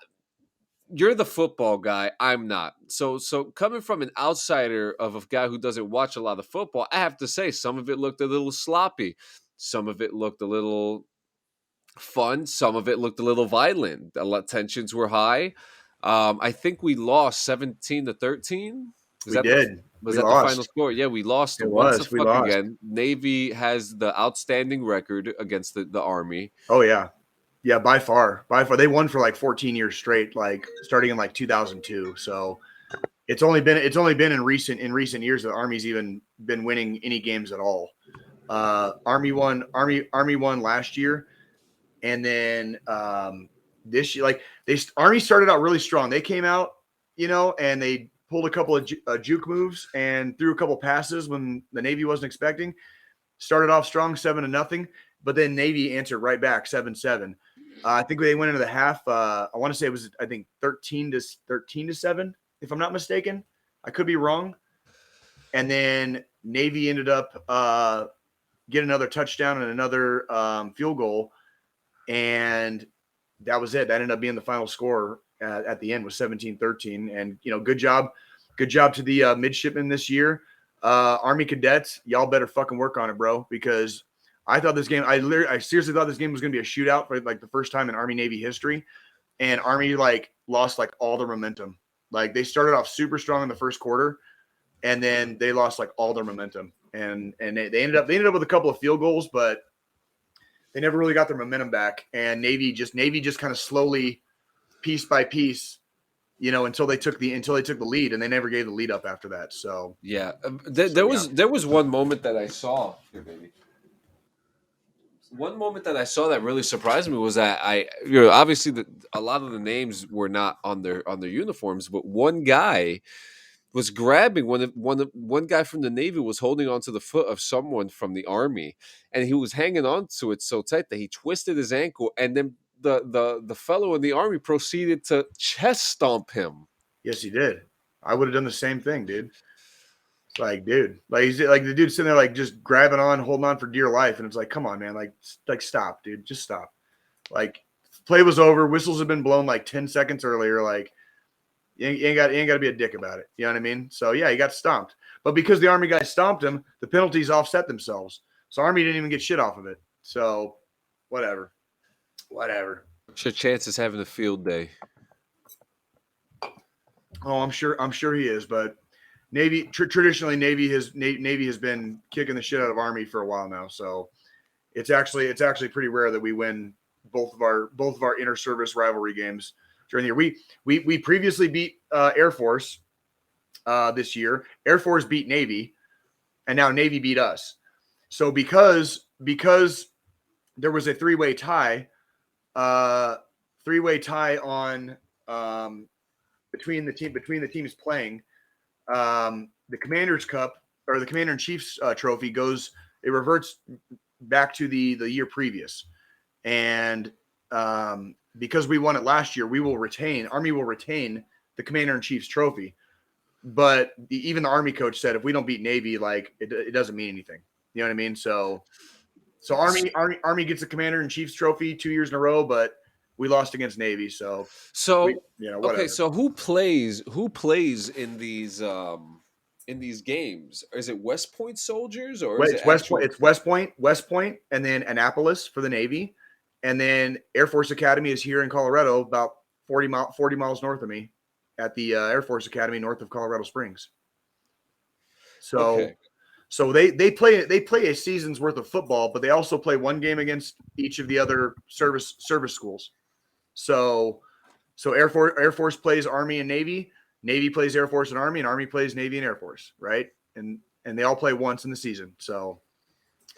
You're the football guy. I'm not. So coming from an outsider of a guy who doesn't watch a lot of football, I have to say some of it looked a little sloppy. Some of it looked a little fun. Some of it looked a little violent. A lot tensions were high. I think we lost 17-13. We did. Was that the final score? Yeah, we lost. It was. We lost again. Navy has the outstanding record against the Army. Oh yeah. Yeah, by far. They won for like 14 years straight, like starting in like 2002. So it's only been in recent years that Army's even been winning any games at all. Army won last year, and then this year, like Army started out really strong. They came out, and they pulled a couple of juke moves and threw a couple passes when the Navy wasn't expecting. Started off strong, 7-0, but then Navy answered right back, 7-7. I think they went into the half. I want to say it was 13-7, if I'm not mistaken. I could be wrong. And then Navy ended up getting another touchdown and another field goal, and that was it. That ended up being the final score at the end was 17-13. And good job to the midshipmen this year. Army cadets, y'all better fucking work on it, bro, because I thought this game, I seriously thought this game was going to be a shootout for like the first time in Army Navy history. And Army lost all their momentum. Like they started off super strong in the first quarter, and then they lost all their momentum. And they ended up with a couple of field goals, but they never really got their momentum back. And Navy just kind of slowly, piece by piece, until they took the lead, and they never gave the lead up after that. So Yeah, there was one moment that I saw here, baby. One moment that I saw that really surprised me was that obviously a lot of the names were not on their uniforms, but one guy was grabbing one guy from the Navy was holding onto the foot of someone from the Army, and he was hanging on to it so tight that he twisted his ankle, and then the fellow in the Army proceeded to chest stomp him. yes, he did. I would have done the same thing, dude. It's like, dude, like he's like the dude sitting there, like just grabbing on, holding on for dear life, and it's like, come on, man, like stop, dude, just stop. Like, play was over, whistles had been blown like 10 seconds earlier. Like, you ain't got to be a dick about it. You know what I mean? So yeah, he got stomped, but because the Army guys stomped him, the penalties offset themselves. So Army didn't even get shit off of it. So whatever. Sure, Chance is having a field day. Oh, I'm sure he is, but Navy traditionally Navy has been kicking the shit out of Army for a while now. So it's actually pretty rare that we win both of our inter-service rivalry games during the year. We previously beat Air Force this year. Air Force beat Navy, and now Navy beat us. So because there was a three-way tie on between the teams playing. The Commander's Cup or the Commander in Chief's trophy reverts back to the year previous, and because we won it last year, Army will retain the Commander in Chief's trophy. But even the Army coach said if we don't beat Navy, like it doesn't mean anything. You know what I mean? So Army gets the Commander in Chief's trophy 2 years in a row, but we lost against Navy. So whatever. Okay, so who plays in these games? Is it West Point soldiers or is It's it West actual... Point? It's West Point, and then Annapolis for the Navy, and then Air Force Academy is here in Colorado, about 40 miles north of me, at the Air Force Academy north of Colorado Springs. So, Okay. so they play a season's worth of football, but they also play one game against each of the other service schools. So Air Force plays Army and Navy. Navy plays Air Force and Army plays Navy and Air Force, right? And they all play once in the season. So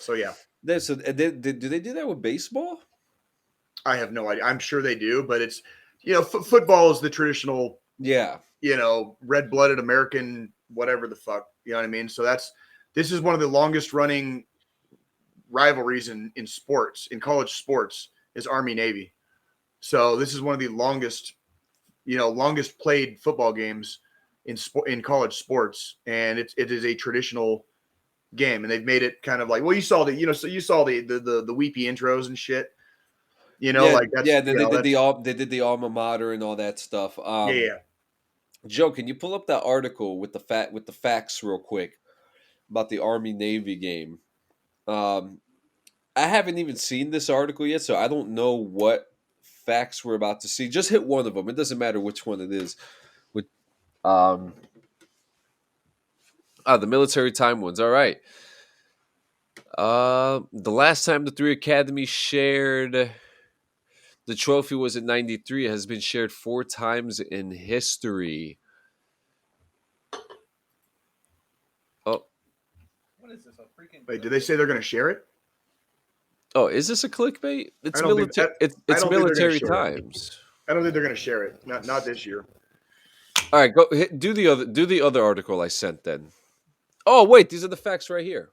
yeah. So do they do that with baseball? I have no idea. I'm sure they do, but it's football is the traditional, red-blooded American whatever the fuck, you know what I mean? So this is one of the longest running rivalries in sports, in college sports, is Army Navy. So this is one of the longest played football games in college sports, and it is a traditional game, and they've made it kind of like, well, you saw the weepy intros and shit, like that's, they did the alma mater and all that stuff. Yeah. Joe, can you pull up that article with the facts real quick about the Army Navy game? I haven't even seen this article yet, so I don't know what facts we're about to see. Just hit one of them. It doesn't matter which one it is. With the military time ones. All right. The last time the three academies shared the trophy was in '93. It has been shared 4 times in history. Oh, what is this? Wait, did they say they're going to share it? Oh, is this a clickbait? It's military. It's military times. I don't think they're going to share it. Not this year. All right, go do the other article I sent then. Oh wait, these are the facts right here.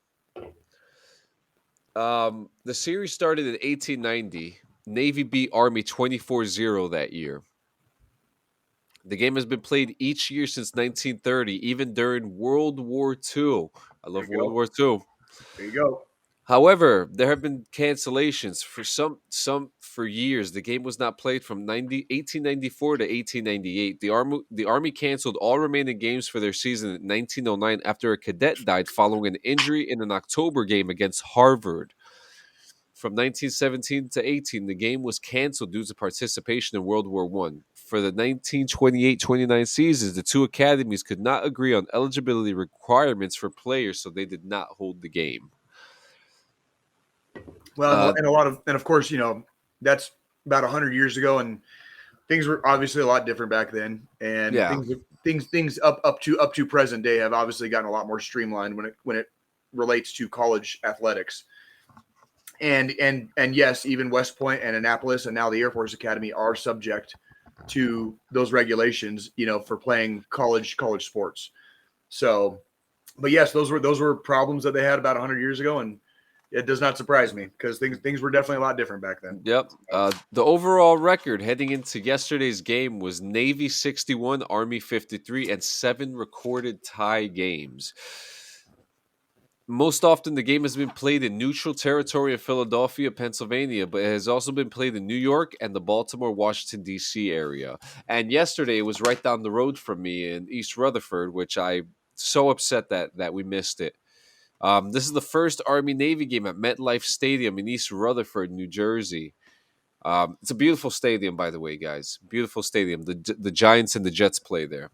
The series started in 1890. Navy beat Army 24-0 that year. The game has been played each year since 1930, even during World War II. I love World War II. There you go. However, there have been cancellations for some for years. The game was not played from 1894 to 1898. The Army canceled all remaining games for their season in 1909 after a cadet died following an injury in an October game against Harvard. From 1917 to 18, the game was canceled due to participation in World War I. For the 1928-29 seasons, the two academies could not agree on eligibility requirements for players, so they did not hold the game. Well, and of course, that's about 100 years ago, and things were obviously a lot different back then, and Yeah. things up to present day have obviously gotten a lot more streamlined when it relates to college athletics. And yes, even West Point and Annapolis and now the Air Force Academy are subject to those regulations, for playing college sports. So, but yes, those were problems that they had about 100 years ago, and it does not surprise me because things were definitely a lot different back then. Yep. The overall record heading into yesterday's game was Navy 61, Army 53, and 7 recorded tie games. Most often, the game has been played in neutral territory in Philadelphia, Pennsylvania, but it has also been played in New York and the Baltimore, Washington, D.C. area. And yesterday, it was right down the road from me in East Rutherford, which I so upset that we missed it. This is the first Army Navy game at MetLife Stadium in East Rutherford, New Jersey. It's a beautiful stadium, by the way, guys. Beautiful stadium. The Giants and the Jets play there.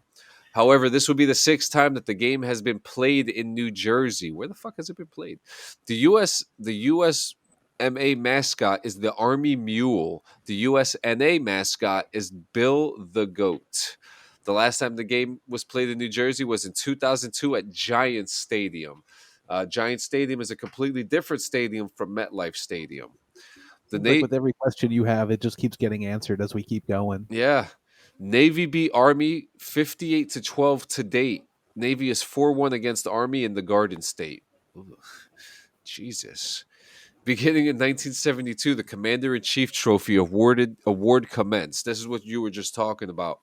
However, this will be the 6th time that the game has been played in New Jersey. Where the fuck has it been played? The USMA mascot is the Army Mule. The USNA mascot is Bill the Goat. The last time the game was played in New Jersey was in 2002 at Giants Stadium. Giants Stadium is a completely different stadium from MetLife Stadium. Seems like with every question you have, it just keeps getting answered as we keep going. Yeah. Navy beat Army 58-12 to date. Navy is 4-1 against Army in the Garden State. Ugh. Jesus. Beginning in 1972, the Commander-in-Chief Trophy award commenced. This is what you were just talking about.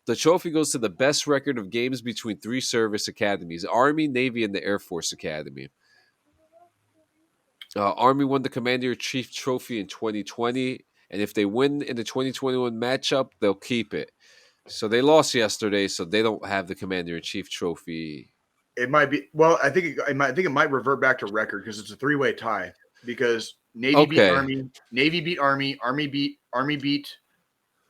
The trophy goes to the best record of games between 3 service academies: Army, Navy, and the Air Force Academy. Army won the Commander-in-Chief Trophy in 2020, and if they win in the 2021 matchup, they'll keep it. So they lost yesterday, so they don't have the Commander-in-Chief Trophy. It might be. Well, I think it might revert back to record because it's a 3-way tie. Because Navy beat Okay. Army, Navy beat Army, Army beat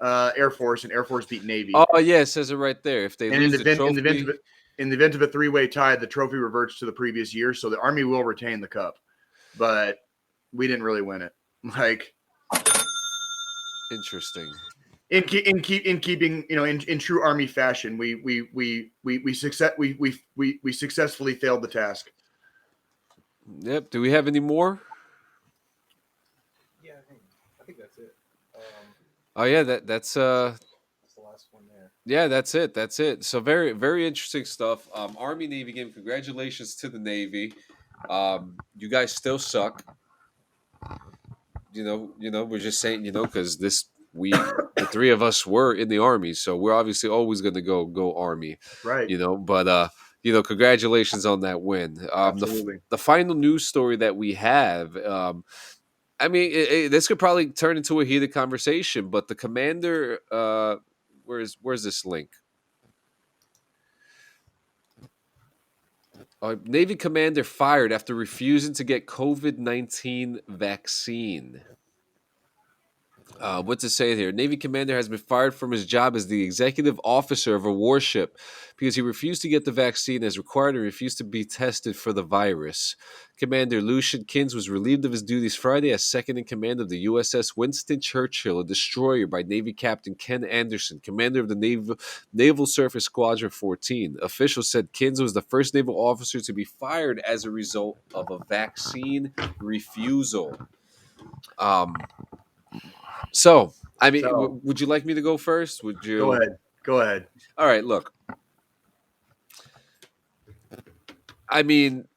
Air Force, and Air Force beat Navy. Oh, yeah, it says it right there. If they And in lose the the event, in the event trophy, of it, in the event of a 3-way tie, the trophy reverts to the previous year, so the Army will retain the cup. But we didn't really win it. Like interesting. in keeping, in true Army fashion, we successfully failed the task. Yep. Do we have any more? Yeah, I think that's it. Oh yeah, that's That's the last one there. yeah, that's it. That's it. So very, very interesting stuff. Army Navy game. Congratulations to the Navy. You guys still suck. We're just saying, because the 3 of us were in the Army, so we're obviously always going to go Army. Right. But congratulations on that win. Absolutely. The final news story that we have. I mean, this could probably turn into a heated conversation, but the commander, where's this link? Navy commander fired after refusing to get COVID-19 vaccine. What's it say here? Navy commander has been fired from his job as the executive officer of a warship because he refused to get the vaccine as required and refused to be tested for the virus. Commander Lucian Kins was relieved of his duties Friday as second in command of the USS Winston Churchill, a destroyer, by Navy Captain Ken Anderson, commander of the Naval Surface Squadron 14. Officials said Kins was the first naval officer to be fired as a result of a vaccine refusal. So, I mean, would you like me to go first? Would you? Go ahead. All right, look. I mean,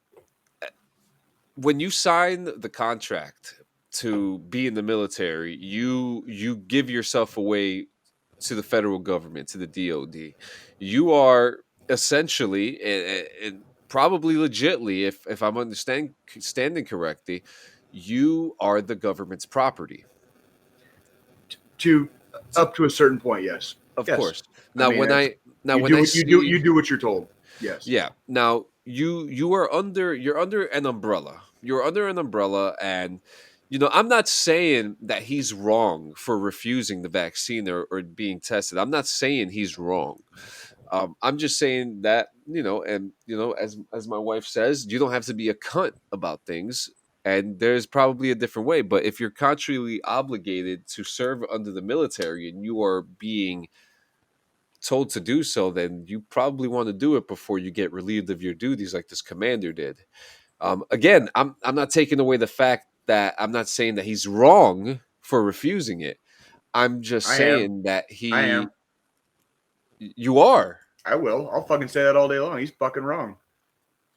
when you sign the contract to be in the military, you give yourself away to the federal government, to the DoD. You are essentially, and probably legitly, if I'm understanding correctly, you are the government's property. Up to a certain point, yes. Of Yes. course. Now, I mean, when I you do what you're told. Yes. Yeah. Now you are you're under an umbrella. You're under an umbrella, and I'm not saying that he's wrong for refusing the vaccine or being tested. I'm not saying he's wrong. I'm just saying that as my wife says, you don't have to be a cunt about things. And there's probably a different way. But if you're contractually obligated to serve under the military and you are being told to do so, then you probably want to do it before you get relieved of your duties, like this commander did. Again, I'm not taking away the fact that I'm not saying that he's wrong for refusing it. I'm just I am. saying that I am. you are. I will. I'll fucking say that all day long. He's fucking wrong.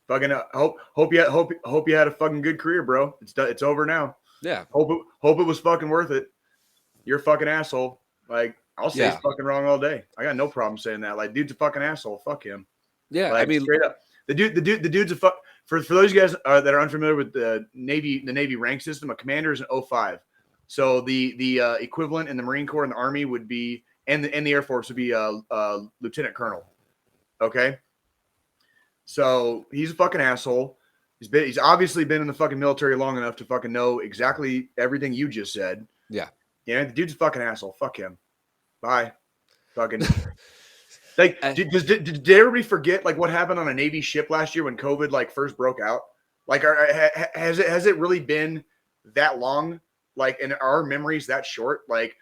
Fucking hope you had a fucking good career, bro. It's over now. Yeah. Hope it was fucking worth it. You're a fucking asshole. Like, I'll say he's fucking wrong all day. I got no problem saying that. Like, dude's a fucking asshole. Fuck him. Yeah. Like, I mean, straight up. The dude's a fuck. For those guys that are unfamiliar with the Navy rank system, a commander is an 05. So the equivalent in the Marine Corps and the Army would be, and the Air Force would be a lieutenant colonel. Okay. So he's a fucking asshole. He's obviously been in the fucking military long enough to fucking know exactly everything you just said. Yeah. Yeah, the dude's a fucking asshole. Fuck him. Bye. Fucking. Like, did everybody forget like what happened on a Navy ship last year when COVID like first broke out? Like, has it really been that long? Like, in our memories that short? Like,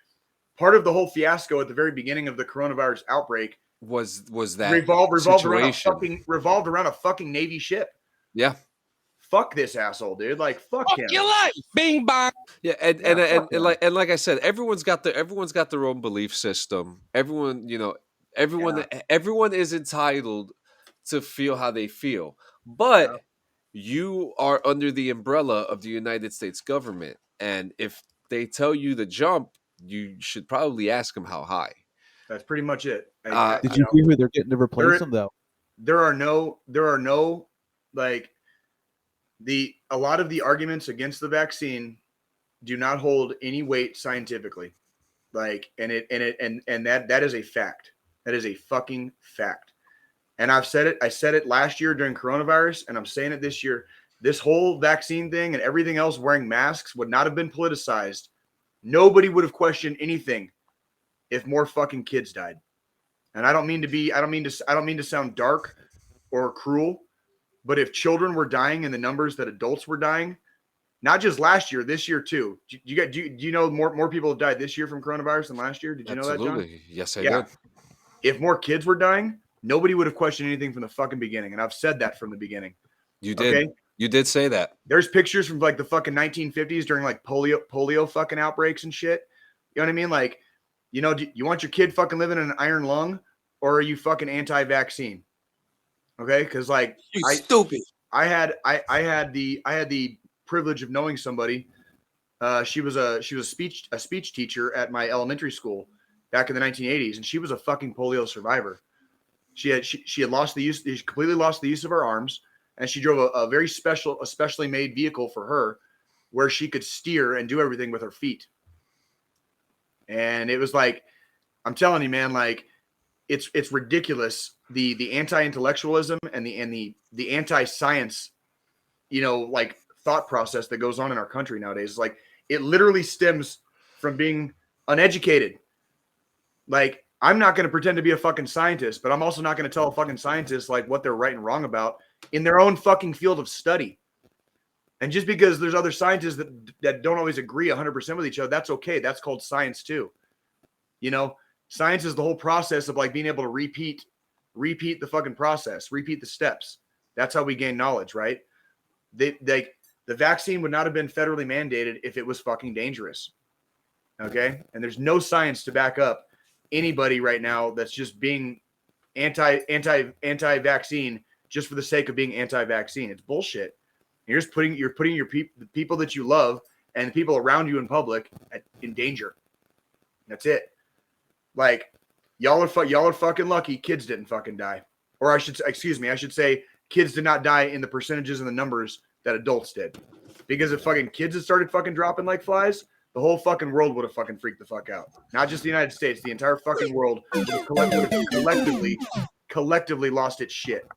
part of the whole fiasco at the very beginning of the coronavirus outbreak was that revolved around a fucking Navy ship. Yeah. Fuck this asshole, dude. Like, fuck him. Your life, Bing bang. Yeah, and like I said, everyone's got their own belief system. Everyone is entitled to feel how they feel. But you are under the umbrella of the United States government, and if they tell you to jump, you should probably ask them how high. That's pretty much it. Did you hear who they're getting to replace him though? There are no like a lot of the arguments against the vaccine do not hold any weight scientifically. Like, and that is a fact. That is a fucking fact. And I've said it. I said it last year during coronavirus, and I'm saying it this year. This whole vaccine thing and everything else, wearing masks, would not have been politicized. Nobody would have questioned anything if more fucking kids died. And I don't mean to sound dark or cruel, but if children were dying in the numbers that adults were dying, not just last year, this year too. Do you know more people have died this year from coronavirus than last year? Did you know that, John? Yes, I did. If more kids were dying, nobody would have questioned anything from the fucking beginning. And I've said that from the beginning. You did. Okay? You did say that. There's pictures from like the fucking 1950s during like polio fucking outbreaks and shit. You know what I mean? Like, you know, do you want your kid fucking living in an iron lung, or are you fucking anti-vaccine? Okay, because like stupid. I had the privilege of knowing somebody. She was a speech teacher at my elementary school back in the 1980s, and she was a fucking polio survivor. She had lost the use. She completely lost the use of her arms, and she drove a very specially made vehicle for her, where she could steer and do everything with her feet. And it was like, I'm telling you, man, like it's ridiculous the anti-intellectualism and the anti-science, you know, like thought process that goes on in our country nowadays. It's like it literally stems from being uneducated. Like, I'm not going to pretend to be a fucking scientist, but I'm also not going to tell a fucking scientist like what they're right and wrong about in their own fucking field of study. And just because there's other scientists that don't always agree 100% with each other, that's okay. That's called science too. You know, science is the whole process of like being able to repeat the fucking process, repeat the steps. That's how we gain knowledge, right? The vaccine would not have been federally mandated if it was fucking dangerous. Okay? And there's no science to back up anybody right now that's just being anti-vaccine just for the sake of being anti-vaccine. It's bullshit. You're just putting the people that you love and the people around you in public in danger. That's it. Like, y'all are fucking lucky kids didn't fucking die. Or I should say kids did not die in the percentages and the numbers that adults did. Because if fucking kids had started fucking dropping like flies, the whole fucking world would have fucking freaked the fuck out. Not just the United States, the entire fucking world would have collectively lost its shit.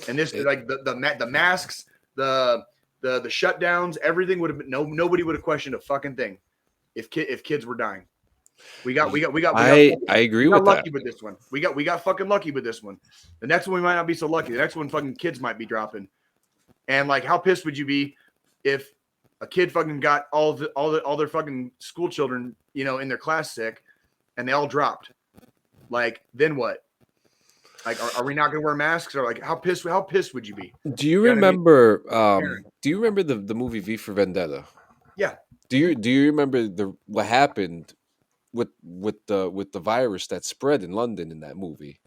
And this, like the masks, the shutdowns, everything would have been nobody would have questioned a fucking thing if kids were dying. I agree with that. With this one. We got fucking lucky with this one. The next one we might not be so lucky. The next one fucking kids might be dropping. And like, how pissed would you be if a kid fucking got all their fucking school children, you know, in their class sick, and they all dropped. Like, then what? Like, are we not going to wear masks? Or like, how pissed would you be? Do you You know what I mean? remember? Parent. Do you remember the movie V for Vendetta? Yeah. Do you remember what happened with the virus that spread in London in that movie?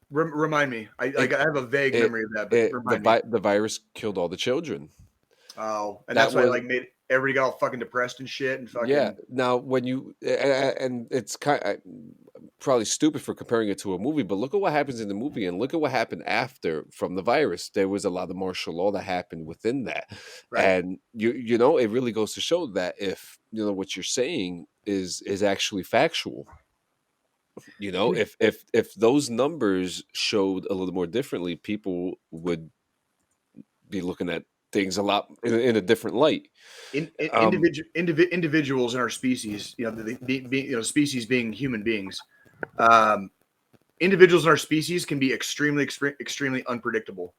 Remind me. I have a vague memory of that, but remind me. The virus killed all the children. Oh, and That that's why was- like made everybody got all fucking depressed and shit and fucking. Yeah. Now, when you and it's probably stupid for comparing it to a movie, but look at what happens in the movie and look at what happened after from the virus. There was a lot of martial law that happened within that, Right. and you know it really goes to show that if you know what you're saying is actually factual. You know, if those numbers showed a little more differently, people would be looking at things a lot in a different light. Individuals in our species, you know, species being human beings, individuals in our species can be extremely unpredictable.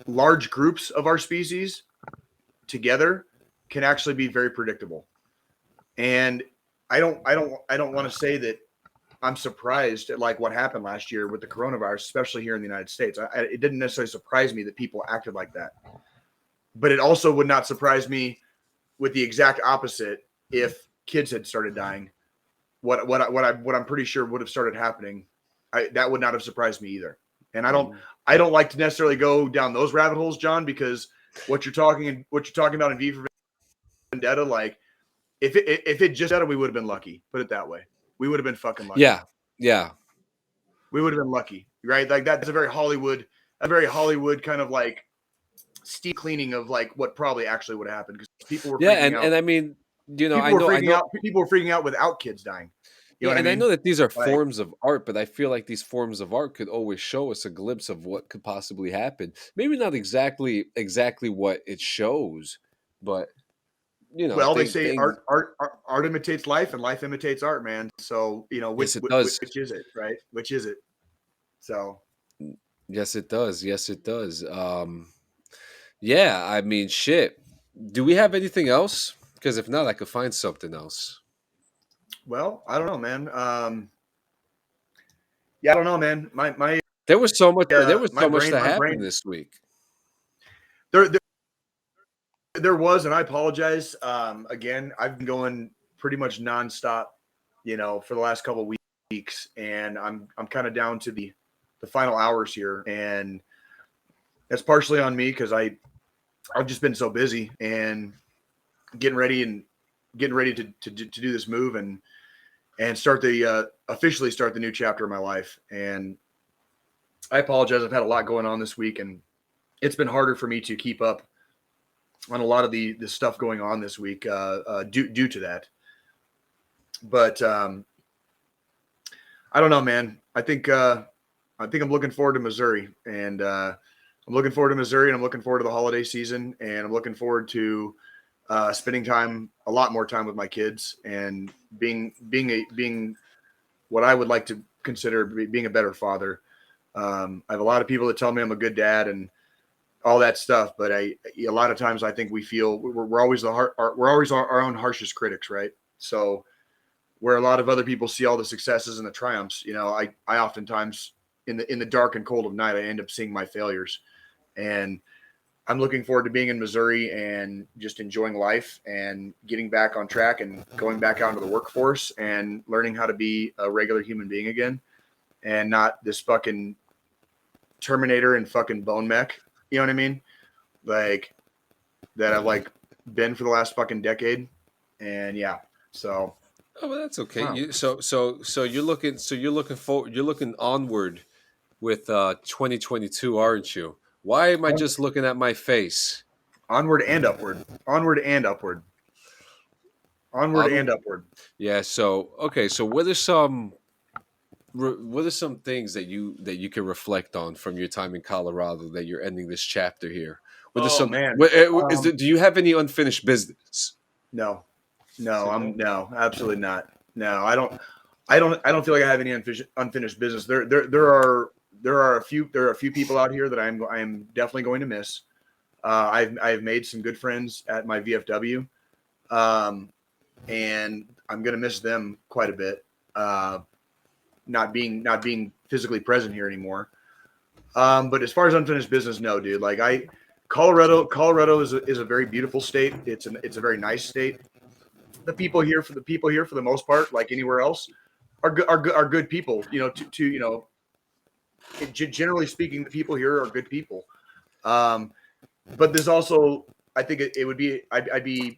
Large groups of our species together can actually be very predictable. And I don't want to say that I'm surprised at like what happened last year with the coronavirus, especially here in the United States. It didn't necessarily surprise me that people acted like that, but it also would not surprise me with the exact opposite if kids had started dying. What I'm pretty sure would have started happening, that would not have surprised me either. And I don't like to necessarily go down those rabbit holes, John, because what you're talking about in V for Vendetta, like if it just we would have been lucky. Put it that way. We would have been fucking lucky. Yeah. We would have been lucky, right? Like that's a very Hollywood kind of like steam cleaning of like what probably actually would have happened because people were freaking out. And I mean, you know, people were freaking out without kids dying. You know what I mean? I know that these are forms of art, but I feel like these forms of art could always show us a glimpse of what could possibly happen. Maybe not exactly what it shows, but you know, well, they say art imitates life, and life imitates art, man. So you know, which is it, right? Which is it? So, yes, it does. Yes, it does. Yeah, I mean, shit. Do we have anything else? Because if not, I could find something else. Well, I don't know, man. Yeah, I don't know, man. My there was so much. There was my so much brain- that my happened brain- this week. There was, and I apologize. Again, I've been going pretty much nonstop, you know, for the last couple of weeks, and I'm kind of down to the final hours here, and that's partially on me because I've just been so busy and getting ready to do this move and start officially start the new chapter of my life. And I apologize. I've had a lot going on this week, and it's been harder for me to keep up on a lot of the stuff going on this week due to that. But I don't know, man. I think I'm looking forward to Missouri, and I'm looking forward to the holiday season, and I'm looking forward to spending a lot more time with my kids, and being what I would like to consider being a better father. I have a lot of people that tell me I'm a good dad and all that stuff, but a lot of times I think we feel we're always our own harshest critics, right? So where a lot of other people see all the successes and the triumphs, you know, I oftentimes in the dark and cold of night, I end up seeing my failures. And I'm looking forward to being in Missouri and just enjoying life and getting back on track and going back out into the workforce and learning how to be a regular human being again and not this fucking Terminator and fucking bone mech. You know what I mean? Like that I've like been for the last fucking decade. And yeah, so. Oh, well, that's okay. Wow. So you're looking onward with 2022, aren't you? Why am I just looking at my face? Onward and upward. And upward. Yeah. So okay. So what are some things that you can reflect on from your time in Colorado that you're ending this chapter here? Man. Do you have any unfinished business? No, absolutely not. No, I don't feel like I have any unfinished business. There are a few people out here that I'm definitely going to miss. I've made some good friends at my VFW, and I'm gonna miss them quite a bit. Not being physically present here anymore. But as far as unfinished business, no, dude. Colorado is a very beautiful state. It's a very nice state. The people here, for the most part, like anywhere else, are good people. Generally speaking, the people here are good people. Um, but there's also, I think it would be, I'd be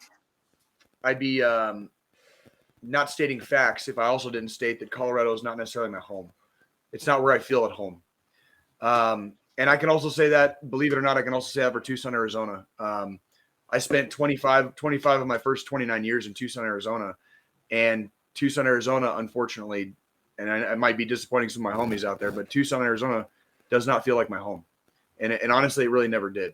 not stating facts if I also didn't state that Colorado is not necessarily my home. It's not where I feel at home. And I can also say that, believe it or not, I can also say that for Tucson, Arizona. I spent 25 of my first 29 years in Tucson, Arizona. And Tucson, Arizona, unfortunately, and I might be disappointing some of my homies out there, but Tucson, Arizona does not feel like my home. And honestly, it really never did.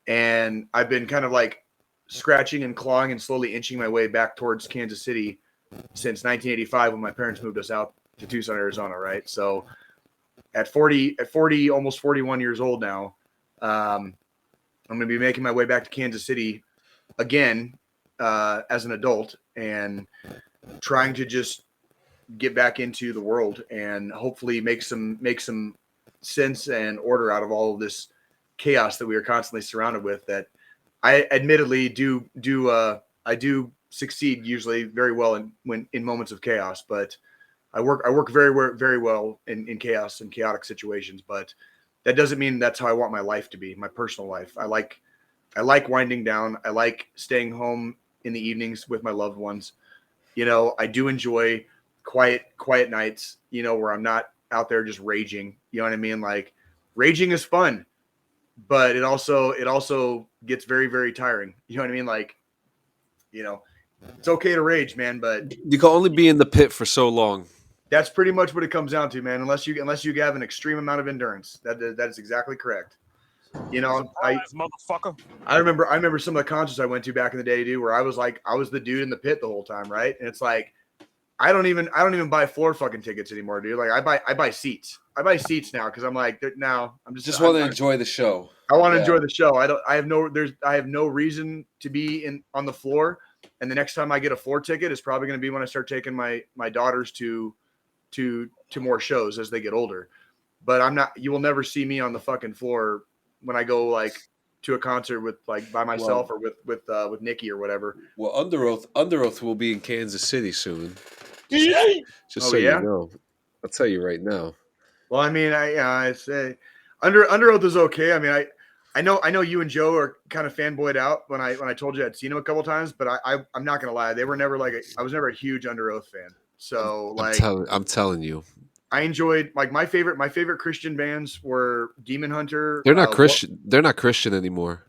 And I've been kind of like scratching and clawing and slowly inching my way back towards Kansas City since 1985 when my parents moved us out to Tucson, Arizona, right? So at 40, almost 41 years old now, I'm going to be making my way back to Kansas City again as an adult and trying to just get back into the world and hopefully make some sense and order out of all of this chaos that we are constantly surrounded with. That I admittedly I do succeed usually very well in moments of chaos, but I work very well in chaos and chaotic situations. But that doesn't mean that's how I want my life to be, my personal life. I like winding down. I like staying home in the evenings with my loved ones. I do enjoy quiet nights, where I'm not out there just raging. You know what I mean? Like, raging is fun, but it also gets very, very tiring. You know what I mean? Like, it's okay to rage, man, but You can only be in the pit for so long. that's pretty much what it comes down to, man. Unless you have an extreme amount of endurance. That is exactly correct. Motherfucker. I remember some of the concerts I went to back in the day, dude, where I was the dude in the pit the whole time, right? And it's like, I don't even buy floor fucking tickets anymore, dude. Like, I buy seats. I buy seats now because I'm like, now I'm Just want to enjoy the show. I want to enjoy the show. I have no reason to be on the floor. And the next time I get a floor ticket is probably going to be when I start taking my daughters to more shows as they get older. But you will never see me on the fucking floor when I go like to a concert with like by myself or with Nikki or whatever. Well, Under Oath will be in Kansas City soon. You know. I'll tell you right now. Well, I mean, I say Under Oath is okay. I mean, I know you and Joe are kind of fanboyed out when I told you I'd seen him a couple times, but I'm not gonna lie, they were never I was never a huge Under Oath fan. So I'm telling you, I enjoyed, like, my favorite Christian bands were Demon Hunter. they're not Christian. They're not Christian anymore.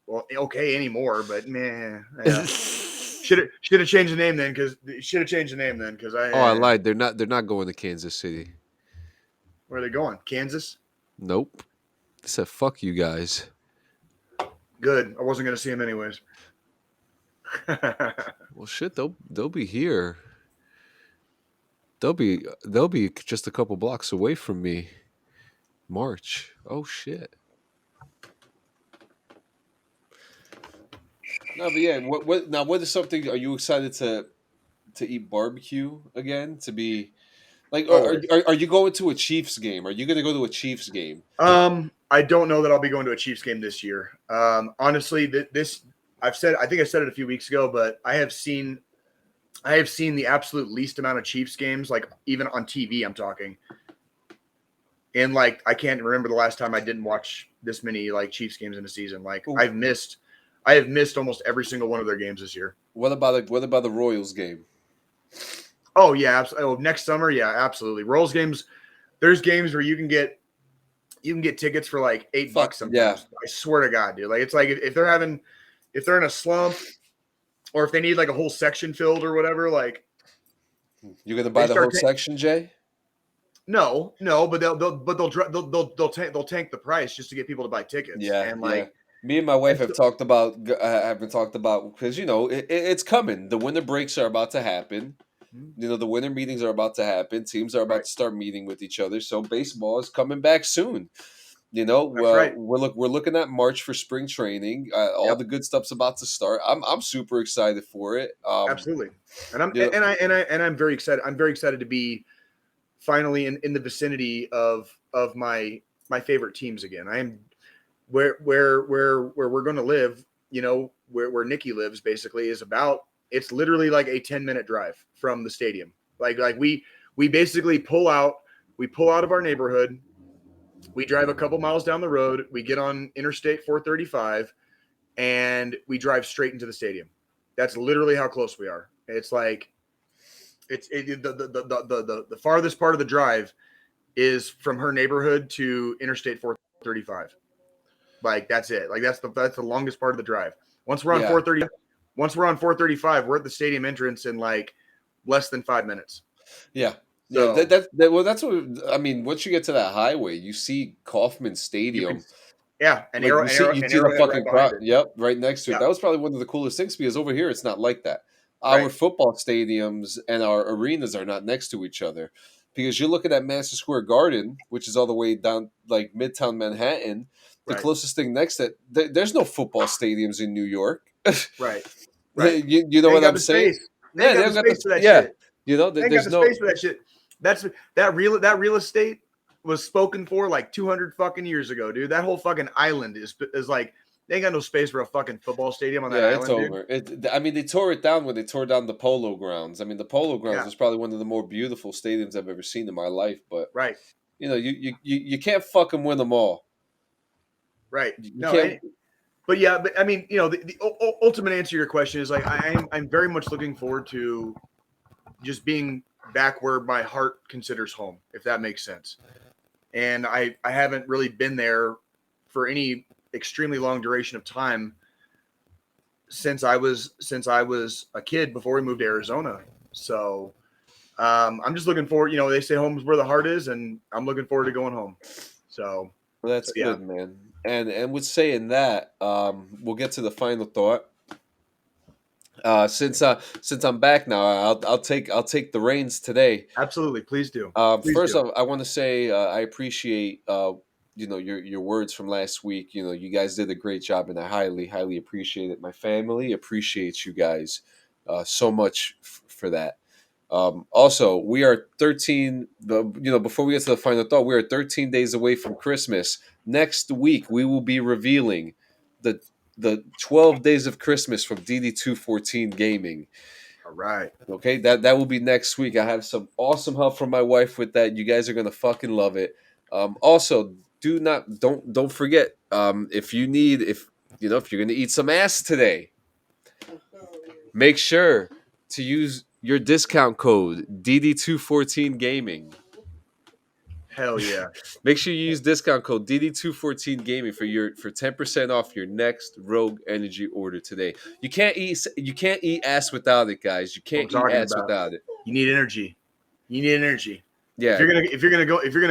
Well, okay anymore, but man, yeah. should have changed the name then because I lied. They're not going to Kansas City. Where are they going? Kansas? Nope. They said fuck you guys. Good. I wasn't gonna see them anyways. Well, shit. They'll be here. They'll be just a couple blocks away from me. March. Oh shit. No, but yeah. What is something? Are you excited to eat barbecue again? To be like, are you going to a Chiefs game? Are you going to go to a Chiefs game? I don't know that I'll be going to a Chiefs game this year. Honestly, I think I said it a few weeks ago, but I have seen the absolute least amount of Chiefs games, like even on TV, I'm talking. And like, I can't remember the last time I didn't watch this many like Chiefs games in a season. Like, I have missed almost every single one of their games this year. What about the Royals game? Oh yeah, absolutely. Oh, next summer, yeah, absolutely. Royals games. There's games where you can get tickets for like $8 sometimes. Yeah. I swear to God, dude. Like, it's like if they're in a slump, or if they need like a whole section filled or whatever, like, you're gonna buy the whole section, Jay? No, but they'll tank the price just to get people to buy tickets. Yeah, and like, me and my wife have been talked about because it's coming. The winter breaks are about to happen. The winter meetings are about to happen. Teams are about to start meeting with each other. So baseball is coming back soon. You know, That's right. we're looking at March for spring training. All Yep. the good stuff's about to start. I'm super excited for it. Absolutely. And I'm you know, I'm very excited. I'm very excited to be finally in the vicinity of my favorite teams again. I am where we're going to live. You know, where Nikki lives basically is about. It's literally like a 10-minute drive from the stadium. Like we basically pull out. We pull out of our neighborhood. We drive a couple miles down the road. We get on Interstate 435, and we drive straight into the stadium. That's literally how close we are. It's like the farthest part of the drive is from her neighborhood to Interstate 435. Like that's it. Like that's the longest part of the drive. Once we're on yeah. 430, once we're on 435, we're at the stadium entrance in like less than 5 minutes. Yeah. So Yeah, well, that's what I mean. Once you get to that highway, you see Kauffman you Stadium. can, yeah, an Like arrow, you an see, arrow, you an see the arrowhead right fucking behind crowd. it. Yep, right next to it. Yeah, That was probably one of the coolest things because over here it's not like that. Our right, football stadiums and our arenas are not next to each other because you're looking at Madison Square Garden, which is all the way down like Midtown Manhattan. The right, closest thing next to there's no football stadiums in New York. right, right. You know They ain't what got I'm the saying? space. They Yeah, ain't they got don't the got the space for that yeah. shit. You know, They ain't got there's the no space for that shit. That's that real estate was spoken for like 200 fucking years ago, dude. That whole fucking island is like they ain't got no space for a fucking football stadium on that Yeah, it's island, dude. over. I mean, they tore it down when they tore down the Polo Grounds. I mean, the Polo Grounds Yeah, was probably one of the more beautiful stadiums I've ever seen in my life. But right, you know, you can't fucking win them all. right. You No, can't. but yeah, but I mean, you know, the ultimate answer to your question is like I'm very much looking forward to just being back where my heart considers home, if that makes sense. And I haven't really been there for any extremely long duration of time since I was a kid before we moved to Arizona. So I'm just looking forward. You know, they say home's where the heart is, and I'm looking forward to going home. So, Well, that's so yeah, good, man. And with saying that, we'll get to the final thought. Since I'm back now, I'll take the reins today. absolutely. Please do. Please First do. off, I want to say I appreciate you know your words from last week. You know, you guys did a great job, and I highly appreciate it. My family appreciates you guys so much for that. Also, we are 13. Before we get to the final thought, we are 13 days away from Christmas. Next week, we will be revealing the 12 days of Christmas from DD214 Gaming. All right. Okay, that will be next week. I have some awesome help from my wife with that. You guys are gonna fucking love it. Also, don't forget if you need if you know if you're gonna eat some ass today, make sure to use your discount code DD214 Gaming. Hell yeah. Make sure you use discount code DD214 Gaming for 10% off your next Rogue Energy order today. You can't eat ass without it, guys. You What I'm can't eat talking ass about. without it. You need energy. You need energy. Yeah. If you're gonna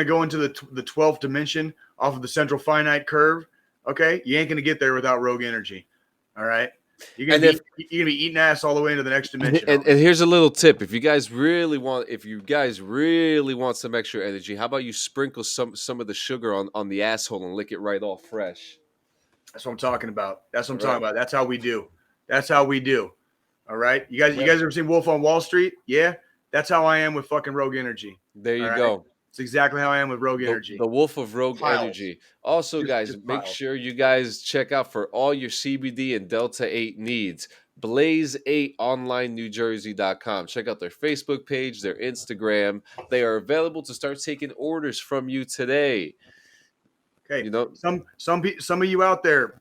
go into the 12th dimension off of the central finite curve, okay, you ain't gonna get there without Rogue Energy. All right. You're gonna be eating ass all the way into the next dimension. And here's a little tip: if you guys really want some extra energy, how about you sprinkle some of the sugar on the asshole and lick it right off fresh? That's what I'm talking about. That's what I'm All right. talking about. That's how we do. That's how we do. All right. You Yep. guys ever seen Wolf on Wall Street? Yeah. That's how I am with fucking Rogue Energy. There you All right? go. It's exactly how I am with Rogue Energy. The Wolf of Rogue Piles. Energy. Also, guys, Just make piles. sure you guys check out for all your CBD and Delta 8 needs. Blaze8onlinenewjersey.com. Check out their Facebook page, their Instagram. They are available to start taking orders from you today. Okay. You know, Some of you out there,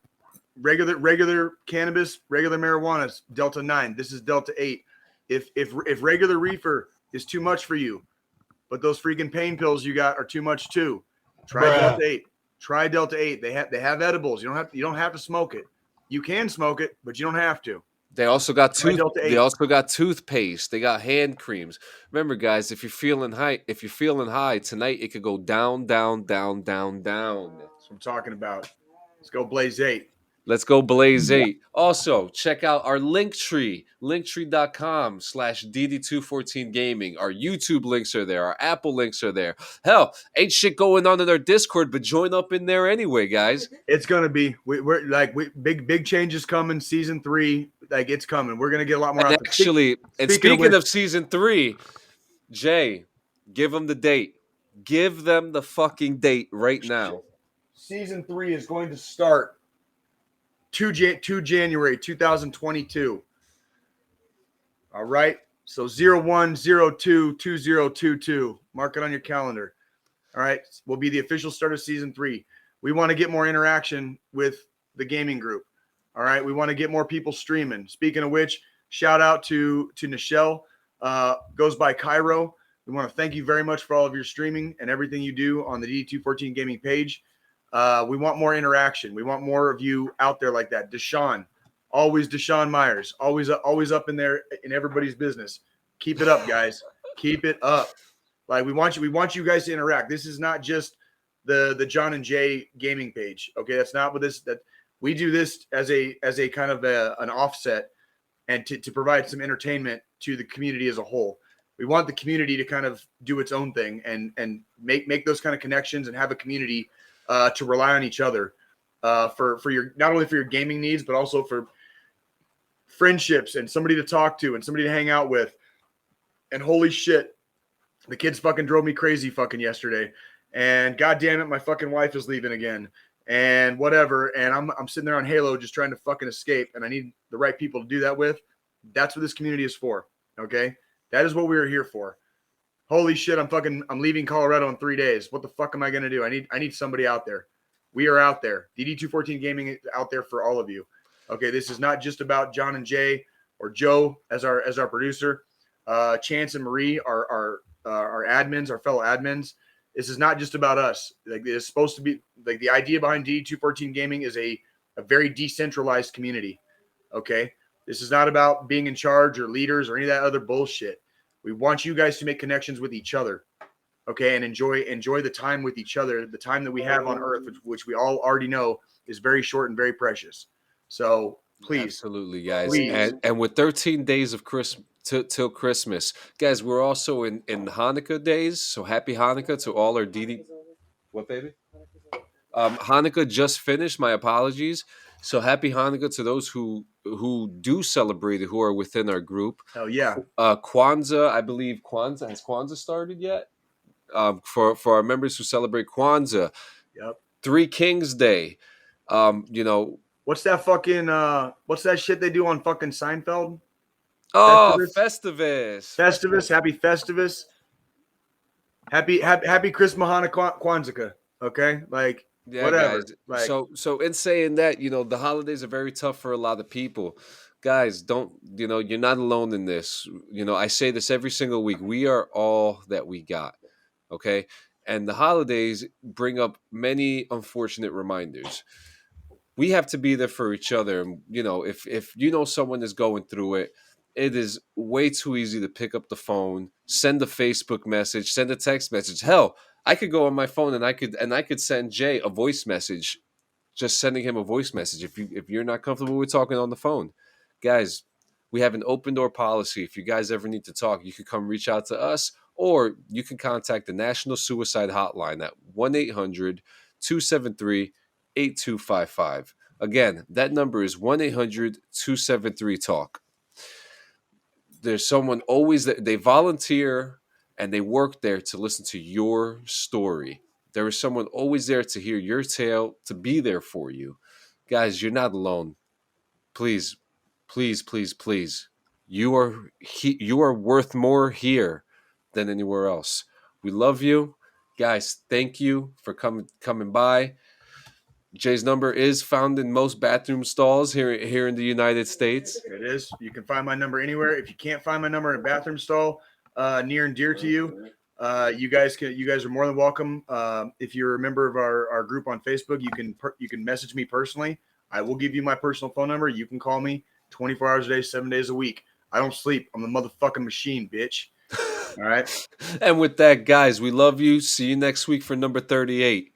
regular cannabis, regular marijuana is Delta 9. This is Delta 8. If regular reefer is too much for you, but those freaking pain pills you got are too much too, try Delta 8. Try Delta 8. They have edibles. You don't have to smoke it. You can smoke it, but you don't have to. they also got Delta 8. they also got toothpaste. They got hand creams. Remember, guys, if you're feeling high tonight, it could go down. That's what I'm talking about. Let's go Blaze 8. Let's go Blaze 8. Also, check out our Linktree, linktree.com/DD214 Gaming. Our YouTube links are there. Our Apple links are there. Hell, ain't shit going on in our Discord, but join up in there anyway, guys. It's gonna be big changes coming. Season 3, like it's coming. We're gonna get a lot more And out there. actually, speaking of season 3, Jay, give them the date. Give them the fucking date right now. Season 3 is going to start 2 January 2022. All right. So 01/02/2022. Mark it on your calendar. All right. Will be the official start of season 3. We want to get more interaction with the gaming group. All right. We want to get more people streaming. Speaking of which, shout out to Nichelle. Goes by Cairo. We want to thank you very much for all of your streaming and everything you do on the DD214 gaming page. We want more interaction. We want more of you out there like that. Deshaun Myers, always up in there in everybody's business. Keep it up, guys. Keep it up. Like we want you guys to interact. This is not just the John and Jay gaming page. Okay, that's not what this. That we do this as a kind of an offset and to provide some entertainment to the community as a whole. We want the community to kind of do its own thing and make those kind of connections and have a community to rely on each other for your, not only for your gaming needs, but also for friendships and somebody to talk to and somebody to hang out with. And holy shit, the kids fucking drove me crazy fucking yesterday. And god damn it, my fucking wife is leaving again. And whatever. And I'm sitting there on Halo just trying to fucking escape. And I need the right people to do that with. That's what this community is for. Okay? That is what we are here for. Holy shit, I'm leaving Colorado in 3 days. What the fuck am I gonna do? I need somebody out there. We are out there. DD214 Gaming is out there for all of you. Okay, this is not just about John and Jay or Joe as our producer. Chance and Marie are our admins, our fellow admins. This is not just about us. Like it's supposed to be, like the idea behind DD214 Gaming is a very decentralized community. Okay, this is not about being in charge or leaders or any of that other bullshit. We want you guys to make connections with each other, okay, and enjoy the time with each other, the time that we have on Earth, which we all already know is very short and very precious. So please, absolutely, guys, please. and with 13 days of Christmas till Christmas, guys, we're also in Hanukkah days. So happy Hanukkah to all our DD. What, baby? Hanukkah just finished. My apologies. So happy Hanukkah to those who do celebrate it, who are within our group. Hell yeah. Kwanzaa, I believe has Kwanzaa started yet? For our members who celebrate Kwanzaa. Yep. Three Kings Day. What's that fucking what's that shit they do on fucking Seinfeld? Oh, Festivus. Happy Festivus. Happy Chris Mahana Kwanzaa. Okay? Like yeah, whatever. Guys. Like, so in saying that, the holidays are very tough for a lot of people. Guys, you're not alone in this. I say this every single week. We are all that we got. Okay? And the holidays bring up many unfortunate reminders. We have to be there for each other. And, if someone is going through it, it is way too easy to pick up the phone, send a Facebook message, send a text message. Hell, I could go on my phone and I could send Jay a voice message, just sending him a voice message. If you're not comfortable with talking on the phone, guys, we have an open door policy. If you guys ever need to talk, you can come reach out to us, or you can contact the National Suicide Hotline at 1-800-273-8255. Again, that number is 1-800-273-TALK. There's someone always that they volunteer and they work there to listen to your story. There is someone always there to hear your tale, to be there for you. Guys, you're not alone. Please, please, please, please. You are worth more here than anywhere else. We love you. Guys, thank you for coming by. Jay's number is found in most bathroom stalls here in the United States. it is. You can find my number anywhere. If you can't find my number in a bathroom stall near and dear to you, you guys are more than welcome. If you're a member of our group on Facebook, you can message me personally. I will give you my personal phone number. You can call me 24 hours a day, 7 days a week. I don't sleep. I'm the motherfucking machine, bitch. All right. And with that, guys, we love you. See you next week for number 38.